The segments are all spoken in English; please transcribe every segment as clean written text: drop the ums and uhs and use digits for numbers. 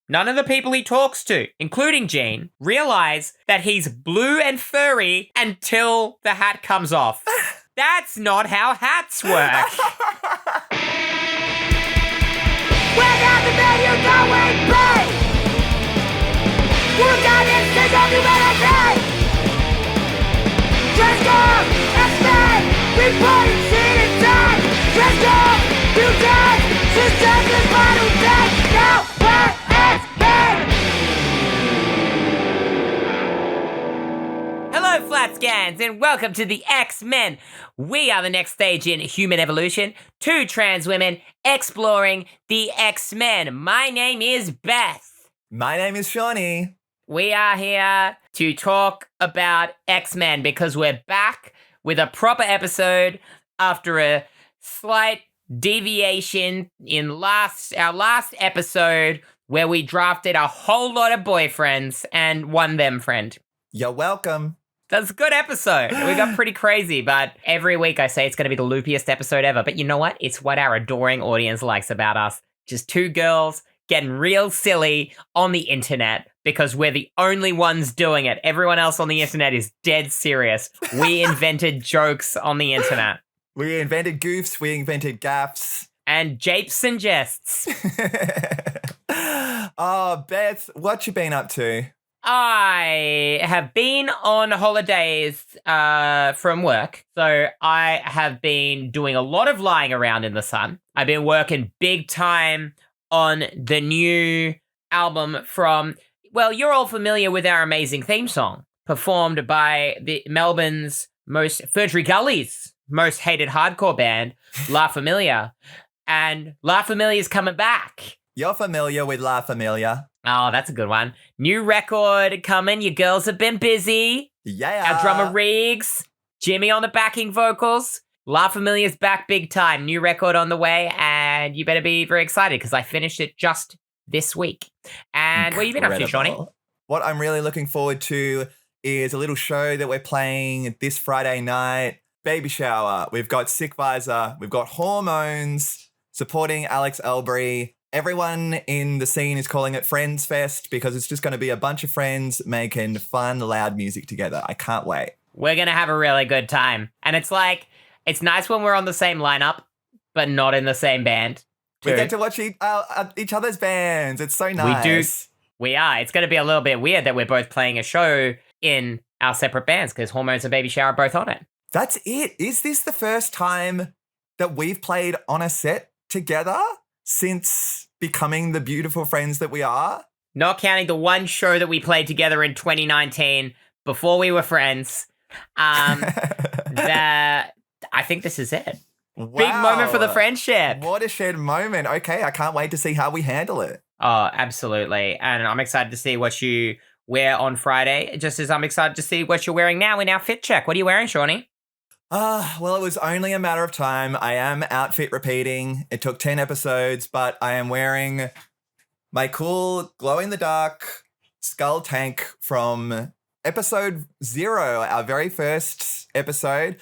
none of the people he talks to, including Jean, realize that he's blue and furry until the hat comes off. That's not how hats work. Without the man you going play. Look at it, take on humanity. Transform, X-Men, we play scene in time. Transform, mutants, systems and final death. Now we're X-Men. Hello, Flatscans, and welcome to the X-Men. We are the next stage in human evolution. Two trans women exploring the X-Men. My name is Beth. My name is Seanny. We are here to talk about X-Men because we're back with a proper episode after a slight deviation in our last episode where we drafted a whole lot of boyfriends and one them friend. You're welcome. That's a good episode. We got pretty crazy, but every week I say it's going to be the loopiest episode ever. But you know what? It's what our adoring audience likes about us. Just two girls getting real silly on the internet because we're the only ones doing it. Everyone else on the internet is dead serious. We invented jokes on the internet. We invented goofs. We invented gaffs. And japes and jests. Oh, Beth, what you been up to? I have been on holidays from work, so I have been doing a lot of lying around in the sun. I've been working big time on the new album from, well, you're all familiar with our amazing theme song, performed by Melbourne's Ferdinand Gully's most hated hardcore band, La Familia. And La Familia's coming back. You're familiar with La Familia. Oh, that's a good one. New record coming. You girls have been busy. Yeah. Our drummer Riggs, Jimmy on the backing vocals. La Familia's back big time. New record on the way, and you better be very excited because I finished it just this week. And what have you been up to, Seanny? What I'm really looking forward to is a little show that we're playing this Friday night. Baby shower. We've got Sick Visor. We've got Hormones supporting Alex Elbury. Everyone in the scene is calling it Friends Fest because it's just going to be a bunch of friends making fun, loud music together. I can't wait. We're going to have a really good time. And it's like, it's nice when we're on the same lineup, but not in the same band. We get to watch each other's bands. It's so nice. We do. We are. It's going to be a little bit weird that we're both playing a show in our separate bands because Hormones and Baby Shower are both on it. That's it. Is this the first time that we've played on a set together since becoming the beautiful friends that we are? Not counting the one show that we played together in 2019 before we were friends. I think this is it. Wow. Big moment for the friendship. What a shared moment. Okay, I can't wait to see how we handle it. Oh, absolutely. And I'm excited to see what you wear on Friday, just as I'm excited to see what you're wearing now in our fit check. What are you wearing, Seanny? Well, it was only a matter of time. I am outfit repeating. It took 10 episodes, but I am wearing my cool glow-in-the-dark skull tank from episode 0, our very first episode,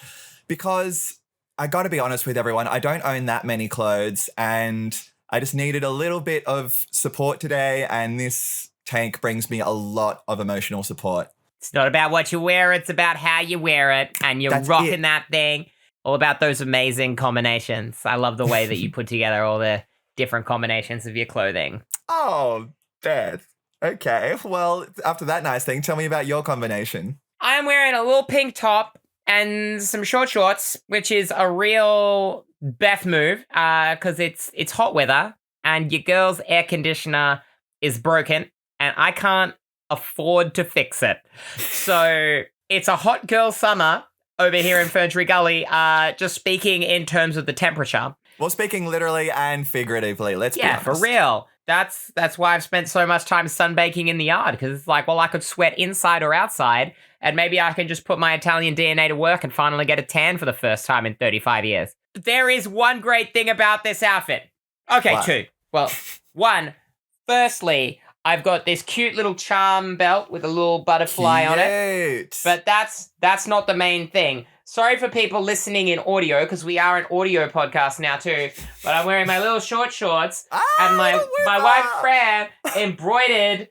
because I got to be honest with everyone, I don't own that many clothes, and I just needed a little bit of support today, and this tank brings me a lot of emotional support. It's not about what you wear, it's about how you wear it, and you're rocking that thing. All about those amazing combinations. I love the way that you put together all the different combinations of your clothing. Oh, Beth. Okay, well, after that nice thing, tell me about your combination. I am wearing a little pink top and some short shorts, which is a real Beth move, because it's hot weather, and your girl's air conditioner is broken, and I can't afford to fix it. So it's a hot girl summer over here in Ferntree Gully, just speaking in terms of the temperature. Well, speaking literally and figuratively, let's be honest. Yeah, for real. That's why I've spent so much time sunbaking in the yard, because it's like, well, I could sweat inside or outside, and maybe I can just put my Italian DNA to work and finally get a tan for the first time in 35 years. There is one great thing about this outfit. Okay, What? two. Well, one, firstly, I've got this cute little charm belt with a little butterfly on it. Cute. But that's not the main thing. Sorry for people listening in audio, because we are an audio podcast now too. But I'm wearing my little short shorts, and my wife Fran embroidered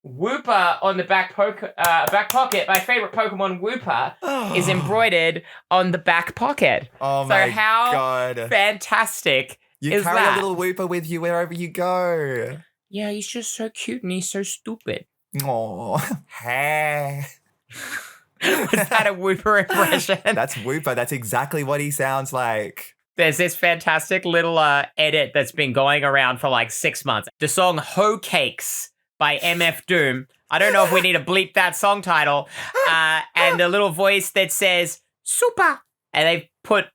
Wooper on the back pocket. My favorite Pokemon Wooper is embroidered on the back pocket. Oh my god! Fantastic! You carry a little Wooper with you wherever you go. Yeah, he's just so cute and he's so stupid. Oh, hey. Was that a Wooper impression? That's Wooper. That's exactly what he sounds like. There's this fantastic little edit that's been going around for like 6 months. The song Hoe Cakes by MF Doom. I don't know if we need to bleep that song title. And the little voice that says, super. And they put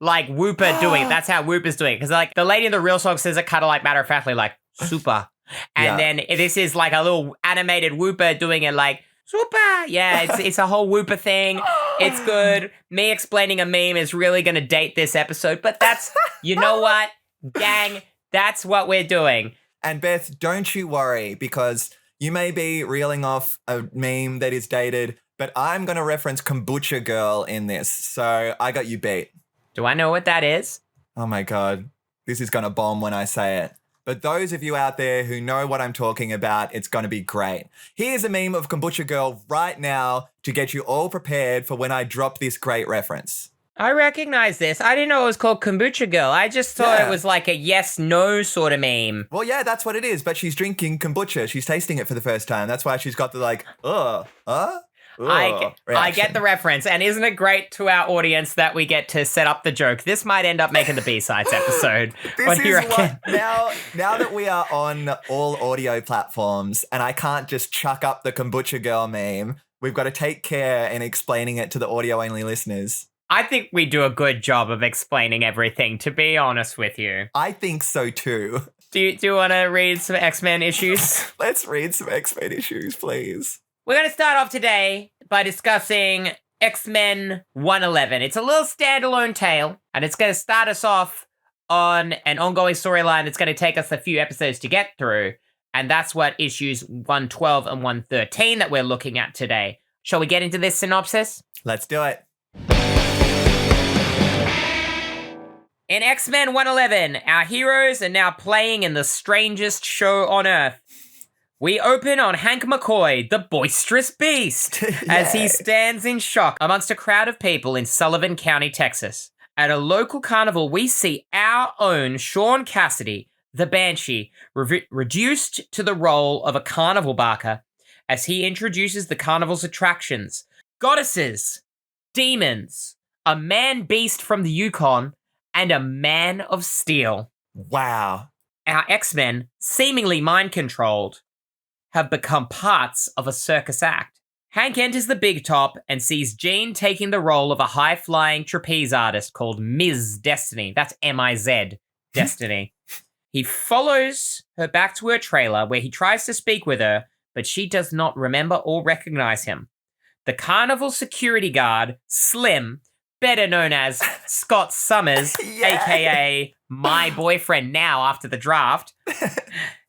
like Wooper doing it. That's how Wooper's doing it. Because like the lady in the real song says it kind of like matter-of-factly like, super. And then this is like a little animated Wooper doing it like, super. Yeah, it's a whole Wooper thing. It's good. Me explaining a meme is really going to date this episode. But that's, you know what, gang, that's what we're doing. And Beth, don't you worry, because you may be reeling off a meme that is dated, but I'm going to reference Kombucha Girl in this. So I got you beat. Do I know what that is? Oh my God. This is going to bomb when I say it. But those of you out there who know what I'm talking about, it's going to be great. Here's a meme of Kombucha Girl right now to get you all prepared for when I drop this great reference. I recognize this. I didn't know it was called Kombucha Girl. I just thought it was like a yes-no sort of meme. Well, yeah, that's what it is. But she's drinking kombucha. She's tasting it for the first time. That's why she's got the like, I get the reference. And isn't it great to our audience that we get to set up the joke? This might end up making the B-sides episode. This is what, now that we are on all audio platforms and I can't just chuck up the Kombucha Girl meme, we've got to take care in explaining it to the audio-only listeners. I think we do a good job of explaining everything, to be honest with you. I think so too. Do you want to read some X-Men issues? Let's read some X-Men issues, please. We're going to start off today by discussing X-Men 111. It's a little standalone tale, and it's going to start us off on an ongoing storyline that's going to take us a few episodes to get through, and that's what issues 112 and 113 that we're looking at today. Shall we get into this synopsis? Let's do it. In X-Men 111, our heroes are now playing in the strangest show on Earth. We open on Hank McCoy, the boisterous beast, as he stands in shock amongst a crowd of people in Sullivan County, Texas. At a local carnival, we see our own Sean Cassidy, the Banshee, reduced to the role of a carnival barker as he introduces the carnival's attractions, goddesses, demons, a man-beast from the Yukon, and a man of steel. Wow. Our X-Men, seemingly mind-controlled, have become parts of a circus act. Hank enters the big top and sees Jean taking the role of a high-flying trapeze artist called Ms. Destiny. That's M-I-Z, Destiny. He follows her back to her trailer where he tries to speak with her, but she does not remember or recognize him. The carnival security guard, Slim, better known as Scott Summers, a.k.a. my boyfriend now after the draft,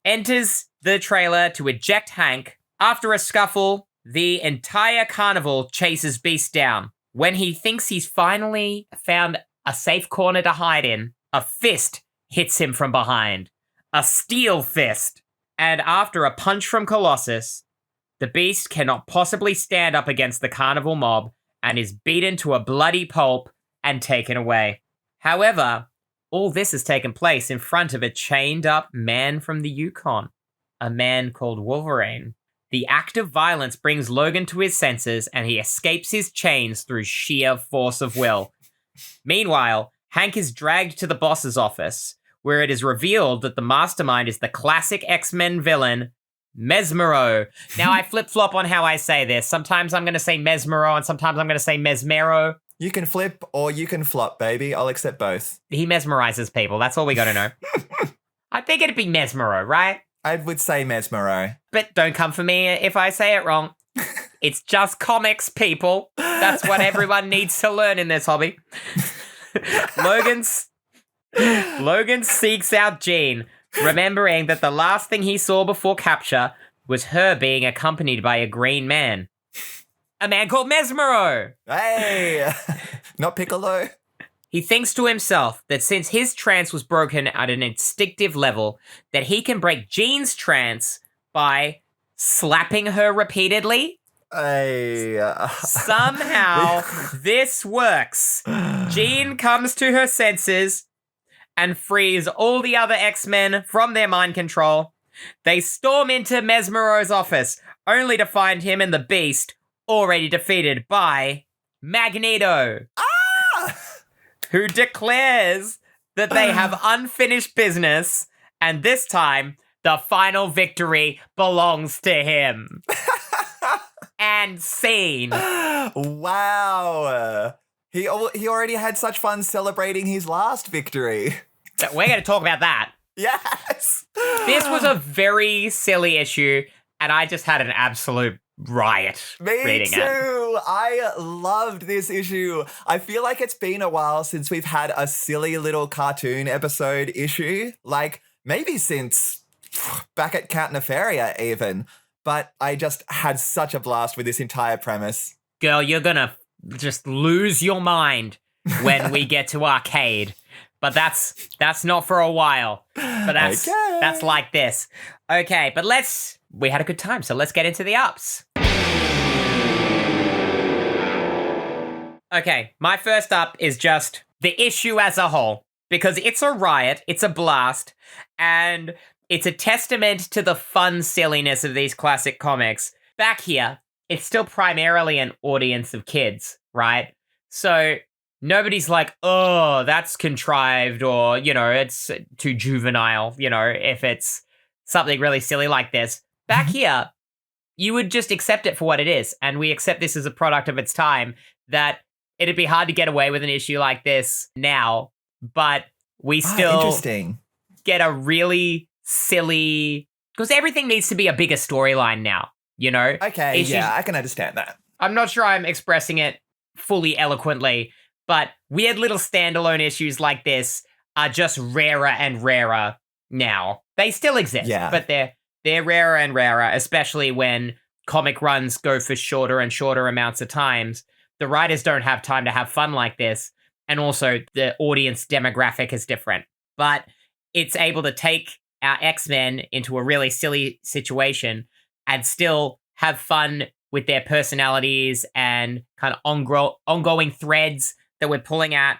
enters the trailer to eject Hank. After a scuffle, the entire carnival chases Beast down. When he thinks he's finally found a safe corner to hide in, a fist hits him from behind. A steel fist. And after a punch from Colossus, the Beast cannot possibly stand up against the carnival mob and is beaten to a bloody pulp and taken away. However, all this has taken place in front of a chained-up man from the Yukon, a man called Wolverine. The act of violence brings Logan to his senses, and he escapes his chains through sheer force of will. Meanwhile, Hank is dragged to the boss's office, where it is revealed that the mastermind is the classic X-Men villain, Mesmero. Now, I flip-flop on how I say this. Sometimes I'm going to say Mesmero, and sometimes I'm going to say Mesmero. You can flip or you can flop, baby. I'll accept both. He mesmerizes people. That's all we got to know. I think it'd be Mesmero, right? I would say Mesmero. But don't come for me if I say it wrong. It's just comics, people. That's what everyone needs to learn in this hobby. Logan seeks out Jean, remembering that the last thing he saw before capture was her being accompanied by a green man. A man called Mesmero. Hey! Not Piccolo. He thinks to himself that since his trance was broken at an instinctive level, that he can break Jean's trance by slapping her repeatedly. Somehow, this works. Jean comes to her senses and frees all the other X-Men from their mind control. They storm into Mesmero's office, only to find him and the Beast already defeated by Magneto. Who declares that they have unfinished business, and this time, the final victory belongs to him. And scene. Wow. He already had such fun celebrating his last victory. We're going to talk about that. Yes. This was a very silly issue, and I just had an absolute riot reading Me it. too. I loved this issue. I feel like it's been a while since we've had a silly little cartoon episode issue. Like, maybe since back at Count Nefaria even. But I just had such a blast with this entire premise. Girl, you're going to just lose your mind when we get to Arcade. But that's not for a while. But that's like this. Okay, but we had a good time, so let's get into the ups. Okay, my first up is just the issue as a whole, because it's a riot, it's a blast, and it's a testament to the fun silliness of these classic comics. Back here, it's still primarily an audience of kids, right? So nobody's like, oh, that's contrived, or, it's too juvenile, if it's something really silly like this. Back here, you would just accept it for what it is, and we accept this as a product of its time, that it'd be hard to get away with an issue like this now, but we still get a really silly, because everything needs to be a bigger storyline now, Okay, yeah, I can understand that. I'm not sure I'm expressing it fully eloquently, but weird little standalone issues like this are just rarer and rarer now. They still exist, but they're rarer and rarer, especially when comic runs go for shorter and shorter amounts of times. The writers don't have time to have fun like this, and also the audience demographic is different. But it's able to take our X-Men into a really silly situation and still have fun with their personalities and kind of ongoing threads that we're pulling at.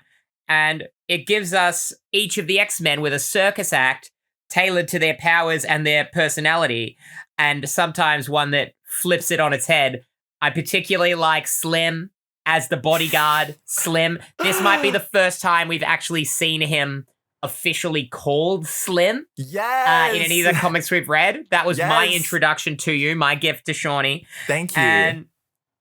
And it gives us each of the X-Men with a circus act tailored to their powers and their personality, and sometimes one that flips it on its head. I particularly like Slim as the bodyguard. Slim. This might be the first time we've actually seen him officially called Slim. Yes. In any of the comics we've read. That was my introduction to you, my gift to Seanny. Thank you. And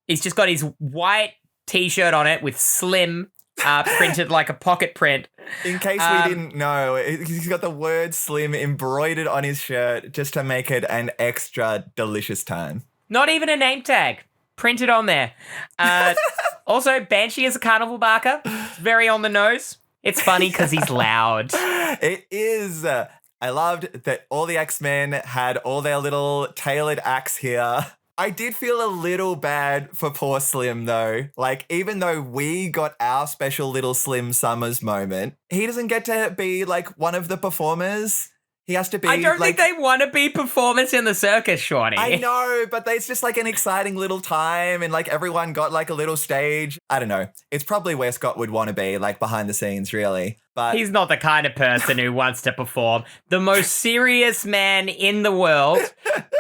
he's just got his white t-shirt on it with Slim printed like a pocket print. In case we didn't know, he's got the word Slim embroidered on his shirt just to make it an extra delicious time. Not even a name tag. Printed on there. Also, Banshee is a carnival barker. Very on the nose. It's funny because he's loud. It is. I loved that all the X-Men had all their little tailored acts here. I did feel a little bad for poor Slim, though. Like, even though we got our special little Slim Summers moment, he doesn't get to be, like, one of the performers. He has to be, I don't think they want to be performers in the circus, Seanny. I know, but it's just, like, an exciting little time, and, like, everyone got, like, a little stage. I don't know. It's probably where Scott would want to be, like, behind the scenes, really. But he's not the kind of person who wants to perform. The most serious man in the world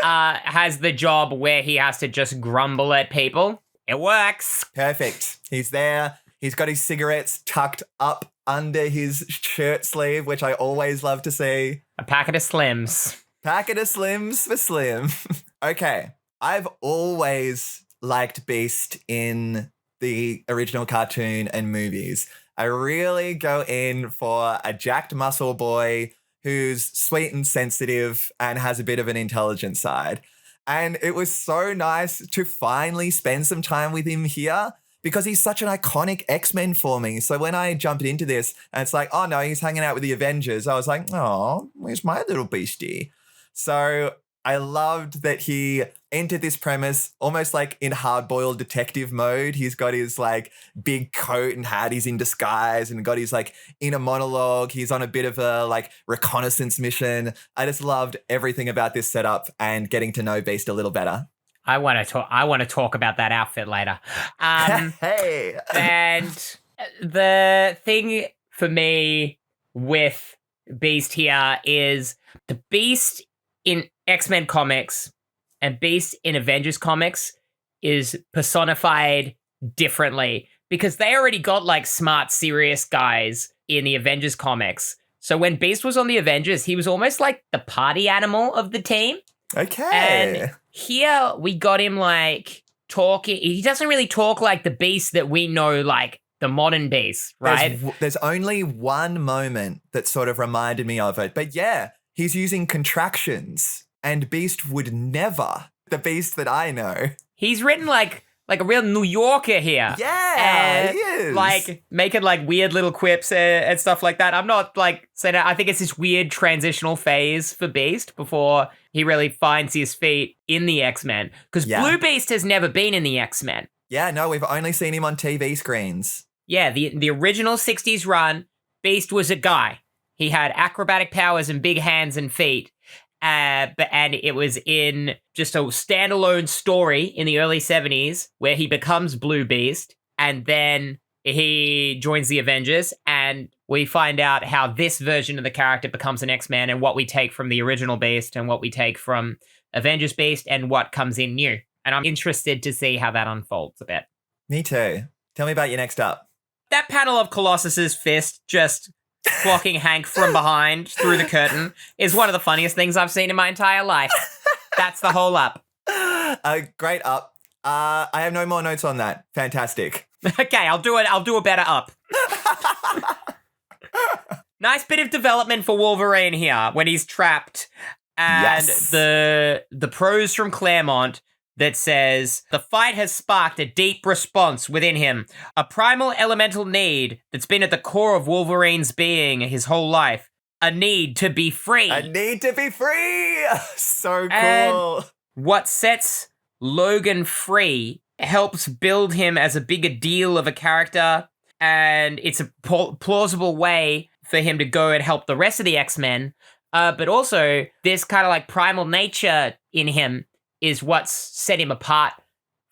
has the job where he has to just grumble at people. It works. Perfect. He's there. He's got his cigarettes tucked up under his shirt sleeve, which I always love to see. A packet of Slims. Packet of Slims for Slim. Okay. I've always liked Beast in the original cartoon and movies. I really go in for a jacked muscle boy who's sweet and sensitive and has a bit of an intelligent side. And it was so nice to finally spend some time with him here because he's such an iconic X-Men for me. So when I jumped into this and it's like, oh no, he's hanging out with the Avengers, I was like, oh, where's my little beastie? So I loved that he entered this premise almost like in hard-boiled detective mode. He's got his like big coat and hat. He's in disguise and got his like inner monologue. He's on a bit of a like reconnaissance mission. I just loved everything about this setup and getting to know Beast a little better. I want to talk about that outfit later. Hey. And the thing for me with Beast here is the Beast in X-Men comics and Beast in Avengers comics is personified differently because they already got like smart, serious guys in the Avengers comics. So when Beast was on the Avengers, he was almost like the party animal of the team. Okay. And here we got him like talking. He doesn't really talk like the Beast that we know, like the modern Beast, right? There's only one moment that sort of reminded me of it. But yeah, he's using contractions and Beast would never. The Beast that I know. He's written like a real New Yorker here. Yeah, he is. Like making like weird little quips and stuff like that. I'm not like saying that. I think it's this weird transitional phase for Beast before he really finds his feet in the X-Men. Because Blue Beast has never been in the X-Men. Yeah, no, we've only seen him on TV screens. Yeah, the original 60s run, Beast was a guy. He had acrobatic powers and big hands and feet. And it was in just a standalone story in the early 70s where he becomes Blue Beast and then he joins the Avengers and we find out how this version of the character becomes an X-Men and what we take from the original Beast and what we take from Avengers Beast and what comes in new. And I'm interested to see how that unfolds a bit. Me too. Tell me about your next up. That panel of Colossus's fist just clocking Hank from behind through the curtain is one of the funniest things I've seen in my entire life. That's the whole up. Great up. I have no more notes on that. Fantastic. Okay, I'll do it. I'll do a better up. Nice bit of development for Wolverine here when he's trapped. And the prose from Claremont that says, the fight has sparked a deep response within him, a primal elemental need that's been at the core of Wolverine's being his whole life, a need to be free. A need to be free! So cool. And what sets Logan free helps build him as a bigger deal of a character, and it's a plausible way for him to go and help the rest of the X-Men, but also this kind of like primal nature in him is what's set him apart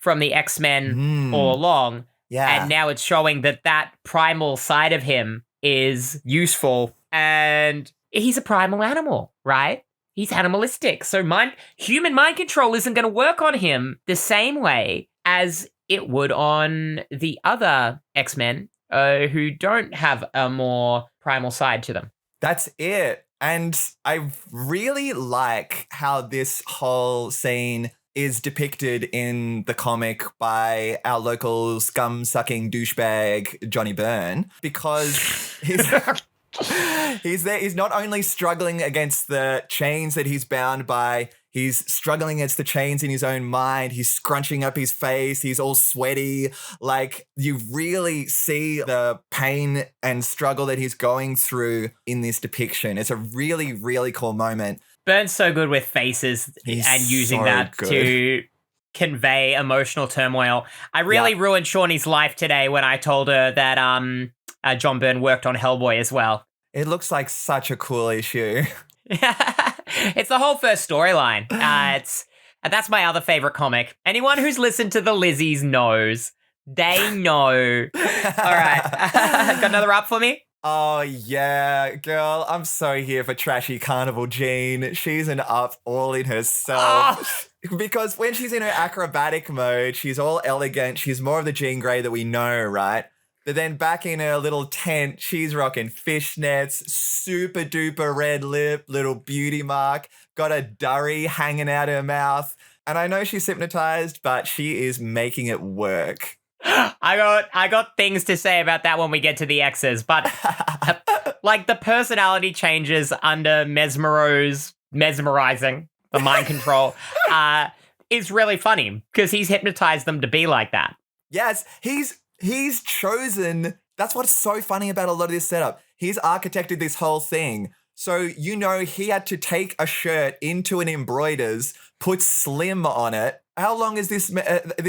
from the X-Men all along. Yeah. And now it's showing that that primal side of him is useful. And he's a primal animal, right? He's animalistic. So human mind control isn't going to work on him the same way as it would on the other X-Men who don't have a more primal side to them. That's it. And I really like how this whole scene is depicted in the comic by our local scum-sucking douchebag, Johnny Byrne, because he's there. He's not only struggling against the chains that he's bound by, he's struggling against the chains in his own mind. He's scrunching up his face. He's all sweaty. Like, you really see the pain and struggle that he's going through in this depiction. It's a really, really cool moment. Byrne's so good with faces and using that to convey emotional turmoil. I really ruined Seanny's life today when I told her that John Byrne worked on Hellboy as well. It looks like such a cool issue. It's the whole first storyline. That's my other favorite comic. Anyone who's listened to the Lizzies knows. They know. All right. Got another up for me? Oh, yeah, girl. I'm so here for Trashy Carnival Jean. She's an up all in herself. Oh. Because when she's in her acrobatic mode, she's all elegant. She's more of the Jean Grey that we know, right? But then back in her little tent, she's rocking fishnets, super duper red lip, little beauty mark, got a durry hanging out her mouth. And I know she's hypnotized, but she is making it work. I got things to say about that when we get to the X's, but like the personality changes under Mesmero's mesmerizing, the mind control, is really funny because he's hypnotized them to be like that. Yes, he's chosen. That's what's so funny about a lot of this setup. He's architected this whole thing So, he had to take a shirt into an embroiders, put Slim on it. How long has this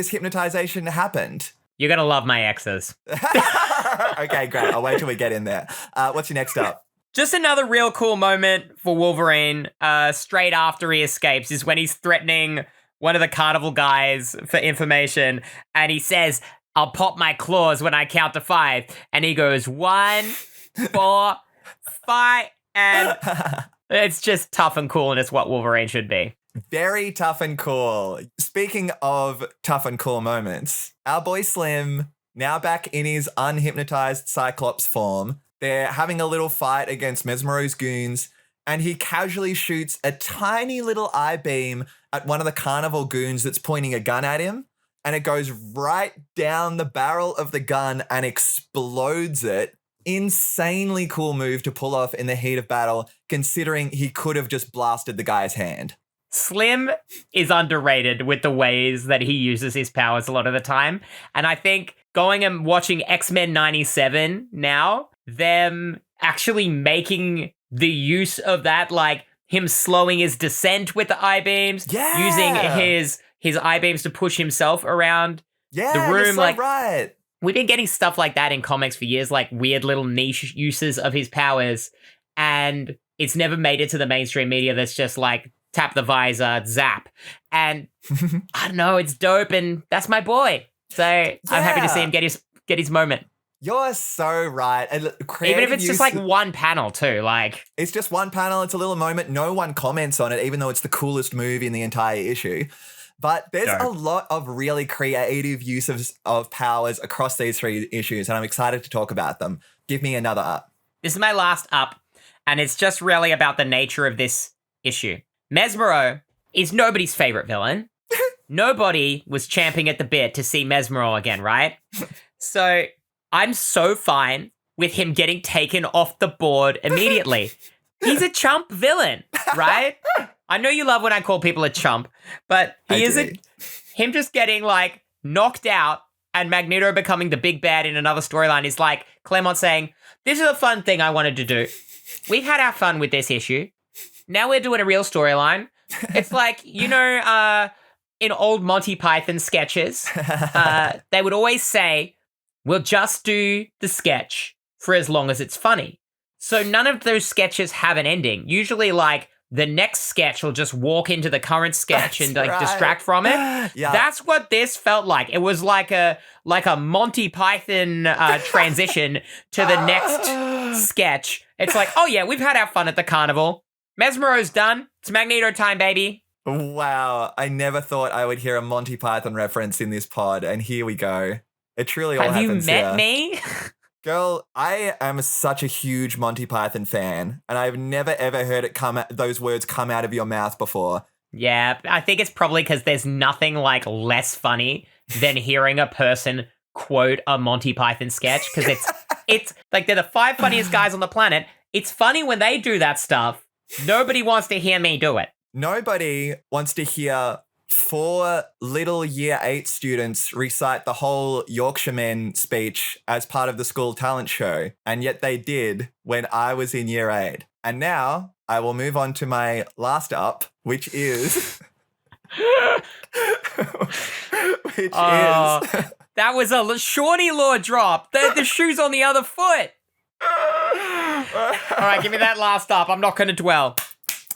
hypnotization happened? You're going to love my exes. Okay, great. I'll wait till we get in there. What's your next up? Just another real cool moment for Wolverine, straight after he escapes, is when he's threatening one of the carnival guys for information, and he says, "I'll pop my claws when I count to 5." And he goes, 1, 4, 5, and it's just tough and cool, and it's what Wolverine should be. Very tough and cool. Speaking of tough and cool moments, our boy Slim, now back in his unhypnotized Cyclops form, they're having a little fight against Mesmero's goons, and he casually shoots a tiny little eye beam at one of the carnival goons that's pointing a gun at him, and it goes right down the barrel of the gun and explodes it. Insanely cool move to pull off in the heat of battle, considering he could have just blasted the guy's hand. Slim is underrated with the ways that he uses his powers a lot of the time. And I think going and watching X-Men 97 now, them actually making the use of that, like him slowing his descent with the eye-beams, using his eye-beams to push himself around the room. You're so right. We've been getting stuff like that in comics for years, like weird little niche uses of his powers. And it's never made it to the mainstream media that's just like, tap the visor, zap. And I don't know, it's dope, and that's my boy. So I'm happy to see him get his moment. You're so right. And even if it's just like one panel too, like it's just one panel, it's a little moment. No one comments on it, even though it's the coolest move in the entire issue. But there's a lot of really creative uses of powers across these 3 issues, and I'm excited to talk about them. Give me another up. This is my last up, and it's just really about the nature of this issue. Mesmero is nobody's favorite villain. Nobody was champing at the bit to see Mesmero again, right? So I'm so fine with him getting taken off the board immediately. He's a chump villain, right? I know you love when I call people a chump, but him just getting like knocked out and Magneto becoming the big bad in another storyline is like Claremont saying, "This is a fun thing I wanted to do. We've had our fun with this issue. Now we're doing a real storyline." It's like, in old Monty Python sketches, they would always say, "We'll just do the sketch for as long as it's funny." So none of those sketches have an ending. Usually, like, the next sketch will just walk into the current sketch and distract from it. Yeah. That's what this felt like. It was like a Monty Python transition to the next sketch. It's like, oh yeah, we've had our fun at the carnival. Mesmero's done. It's Magneto time, baby. Wow, I never thought I would hear a Monty Python reference in this pod, and here we go. It truly all happens here. Have you met me? Girl, I am such a huge Monty Python fan, and I've never ever heard those words come out of your mouth before. Yeah, I think it's probably because there's nothing like less funny than hearing a person quote a Monty Python sketch, because it's like they're the 5 funniest guys on the planet. It's funny when they do that stuff. Nobody wants to hear me do it. Nobody wants to hear 4 little year 8 students recite the whole Yorkshiremen speech as part of the school talent show, and yet they did when I was in year 8. And now I will move on to my last up, which is... That was a shorty law drop. The shoe's on the other foot. All right, give me that last up. I'm not going to dwell.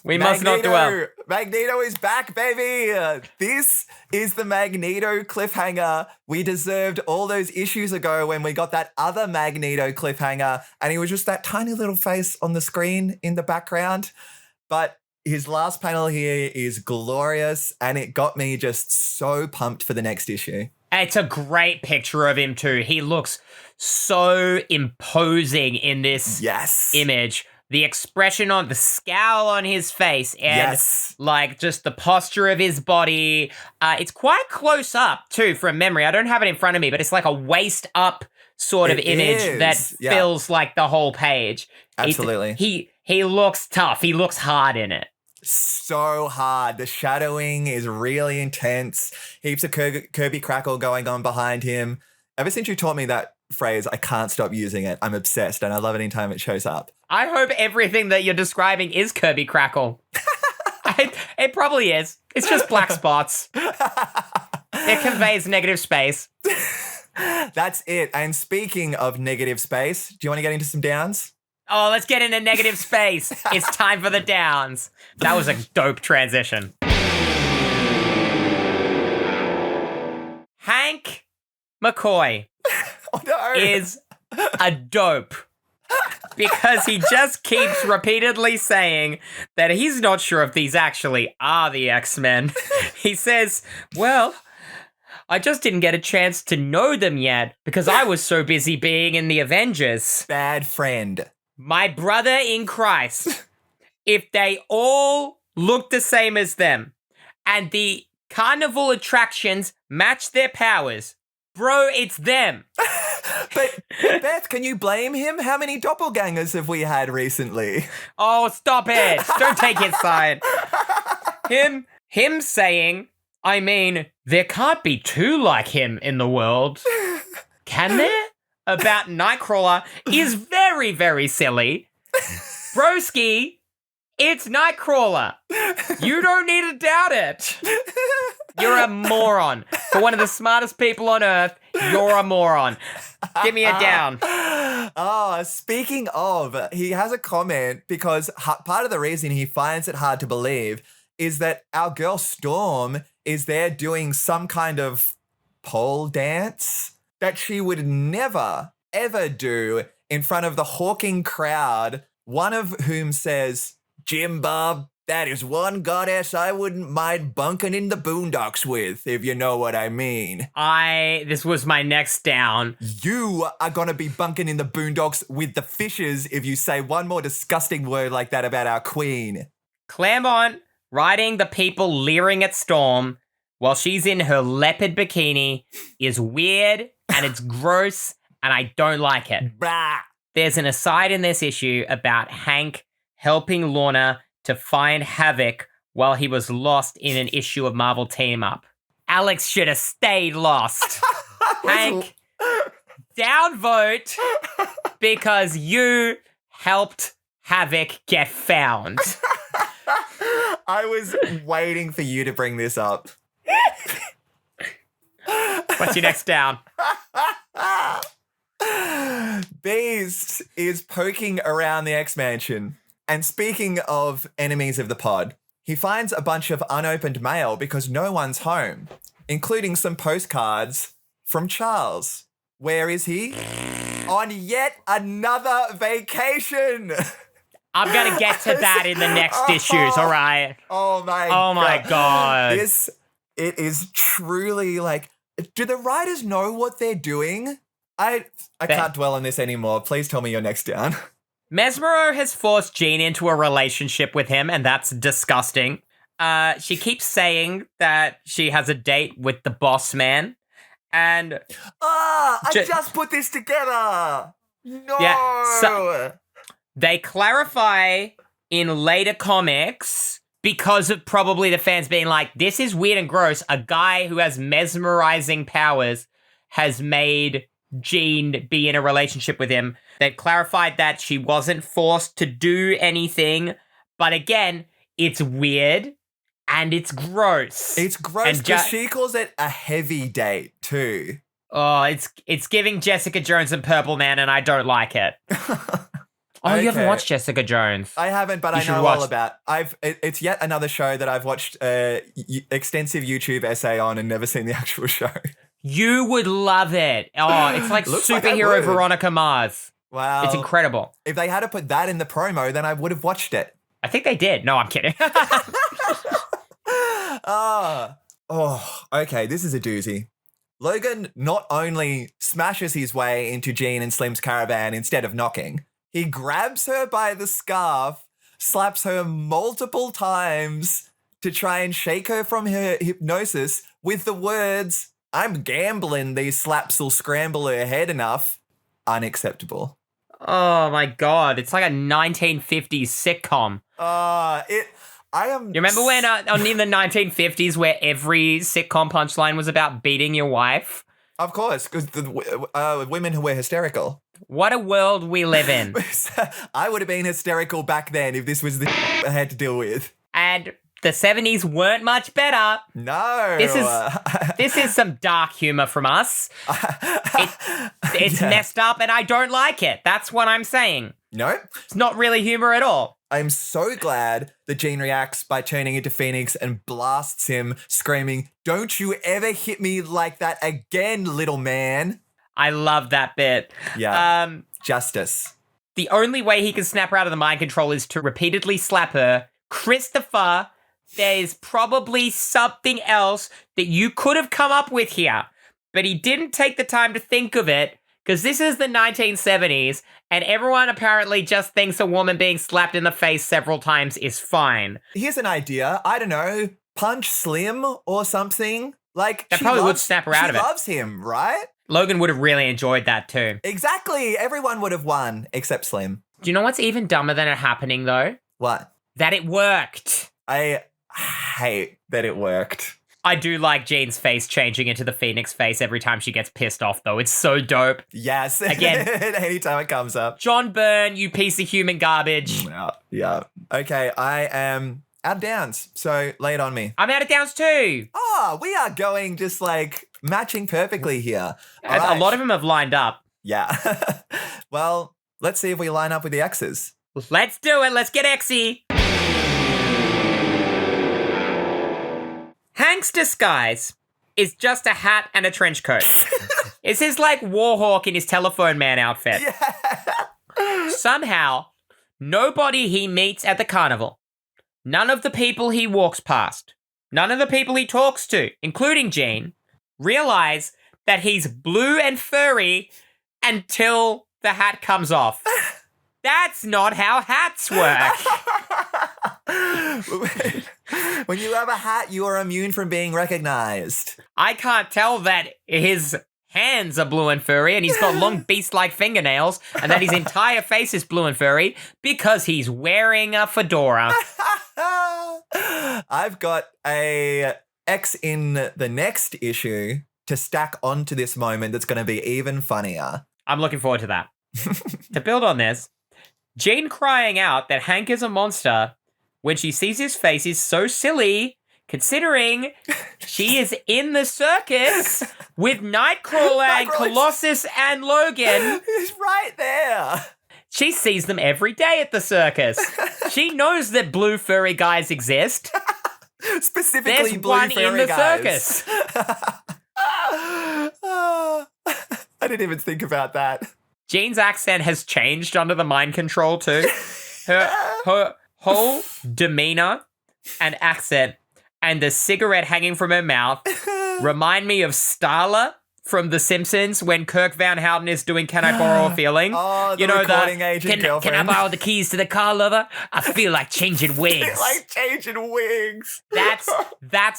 We must not dwell. Magneto is back, baby. This is the Magneto cliffhanger we deserved all those issues ago when we got that other Magneto cliffhanger, and he was just that tiny little face on the screen in the background. But his last panel here is glorious, and it got me just so pumped for the next issue. It's a great picture of him too. He looks so imposing in this image. The expression on the scowl on his face and like just the posture of his body. It's quite close up too from memory. I don't have it in front of me, but it's like a waist up sort of image that fills like the whole page. Absolutely. He looks tough. He looks hard in it. So hard. The shadowing is really intense. Heaps of Kirby crackle going on behind him. Ever since you taught me that phrase. I can't stop using it. I'm obsessed, and I love it anytime it shows up. I hope everything that you're describing is Kirby Crackle. It probably is. It's just black spots. It conveys negative space. That's it. And speaking of negative space, do you want to get into some downs? Oh, let's get into negative space. It's time for the downs. That was a dope transition. Hank McCoy is a dope because he just keeps repeatedly saying that he's not sure if these actually are the X-Men. He says, well, I just didn't get a chance to know them yet because I was so busy being in the Avengers. Bad friend. My brother in Christ, if they all look the same as them and the carnival attractions match their powers, bro, it's them. But Beth, can you blame him? How many doppelgangers have we had recently? Oh, stop it. Don't take his side. Him saying, I mean, there can't be two like him in the world. Can there? About Nightcrawler is very, very silly. Broski, it's Nightcrawler. You don't need to doubt it. You're a moron. For one of the smartest people on Earth, you're a moron. Give me a down. Oh, speaking of, he has a comment because part of the reason he finds it hard to believe is that our girl Storm is there doing some kind of pole dance that she would never, ever do in front of the hawking crowd, one of whom says, Jim Bob, that is one goddess I wouldn't mind bunking in the boondocks with, if you know what I mean. This was my next down. You are going to be bunking in the boondocks with the fishes if you say one more disgusting word like that about our queen. Claremont riding the people leering at Storm while she's in her leopard bikini is weird and it's gross and I don't like it. Bah. There's an aside in this issue about Hank helping Lorna to find Havoc while he was lost in an issue of Marvel Team Up. Alex should have stayed lost. Hank, downvote because you helped Havoc get found. I was waiting for you to bring this up. What's your next down? Beast is poking around the X-Mansion. And speaking of enemies of the pod, he finds a bunch of unopened mail because no one's home, including some postcards from Charles. Where is he? On yet another vacation. I'm going to get to that in the next issues, all right? Oh my God. It is truly like, do the writers know what they're doing? I can't dwell on this anymore. Please tell me your next down. Mesmero has forced Jean into a relationship with him, and that's disgusting. She keeps saying that she has a date with the boss man, and... I just put this together! No! Yeah, so they clarify in later comics, because of probably the fans being like, this is weird and gross, a guy who has mesmerizing powers has made Jean be in a relationship with him. They clarified that she wasn't forced to do anything, but again, it's weird and it's gross. It's gross because she calls it a heavy date too. Oh, it's giving Jessica Jones and Purple Man, and I don't like it. Oh, you haven't watched Jessica Jones? I haven't, but I know all about. It's yet another show that I've watched extensive YouTube essay on and never seen the actual show. You would love it. Oh, it's like superhero Veronica Mars. Wow. It's incredible. If they had to put that in the promo, then I would have watched it. I think they did. No, I'm kidding. Okay, this is a doozy. Logan not only smashes his way into Jean and Slim's caravan instead of knocking, he grabs her by the scarf, slaps her multiple times to try and shake her from her hypnosis with the words, I'm gambling these slaps will scramble her head enough. Unacceptable. Oh my God. It's like a 1950s sitcom. You remember when in the 1950s where every sitcom punchline was about beating your wife? Of course, because the women who were hysterical. What a world we live in. I would have been hysterical back then if this was the I had to deal with. And the 70s weren't much better. No. This is some dark humor from us. It's messed up and I don't like it. That's what I'm saying. No. It's not really humor at all. I'm so glad that Jean reacts by turning into Phoenix and blasts him, screaming, "Don't you ever hit me like that again, little man." I love that bit. Yeah. Justice. The only way he can snap her out of the mind control is to repeatedly slap her. Christopher, there's probably something else that you could have come up with here, but he didn't take the time to think of it because this is the 1970s and everyone apparently just thinks a woman being slapped in the face several times is fine. Here's an idea. I don't know. Punch Slim or something. Like, that probably would snap her out of it. She loves him, right? Logan would have really enjoyed that too. Exactly. Everyone would have won except Slim. Do you know what's even dumber than it happening though? What? That it worked. I hate that it worked. I do like Jean's face changing into the Phoenix face every time she gets pissed off, though. It's so dope. Yes. Again. Anytime it comes up. John Byrne, you piece of human garbage. Yeah. Okay, I am out of downs, so lay it on me. I'm out of downs too. Oh, we are going just like matching perfectly here. A lot of them have lined up. Yeah. Well, let's see if we line up with the X's. Let's do it. Let's get Xy. Hank's disguise is just a hat and a trench coat. It's his like Warhawk in his Telephone Man outfit. Yeah. Somehow, nobody he meets at the carnival, none of the people he walks past, none of the people he talks to, including Jean, realize that he's blue and furry until the hat comes off. That's not how hats work. When you have a hat, you are immune from being recognized. I can't tell that his hands are blue and furry and he's got long beast-like fingernails and that his entire face is blue and furry because he's wearing a fedora. I've got a X in the next issue to stack onto this moment that's going to be even funnier. I'm looking forward to that. To build on this, Jean crying out that Hank is a monster when she sees his face is so silly, considering she is in the circus with Nightcrawler and Colossus and Logan. He's right there. She sees them every day at the circus. She knows that blue furry guys exist. Specifically There's blue one furry in the guys. circus. I didn't even think about that. Jean's accent has changed under the mind control too. Her whole demeanor and accent and the cigarette hanging from her mouth remind me of Starla from The Simpsons when Kirk Van Houten is doing Can I Borrow a Feeling? Oh, the recording agent girlfriend. Can I borrow the keys to the car, lover? I feel like changing wigs. Like changing wigs. That's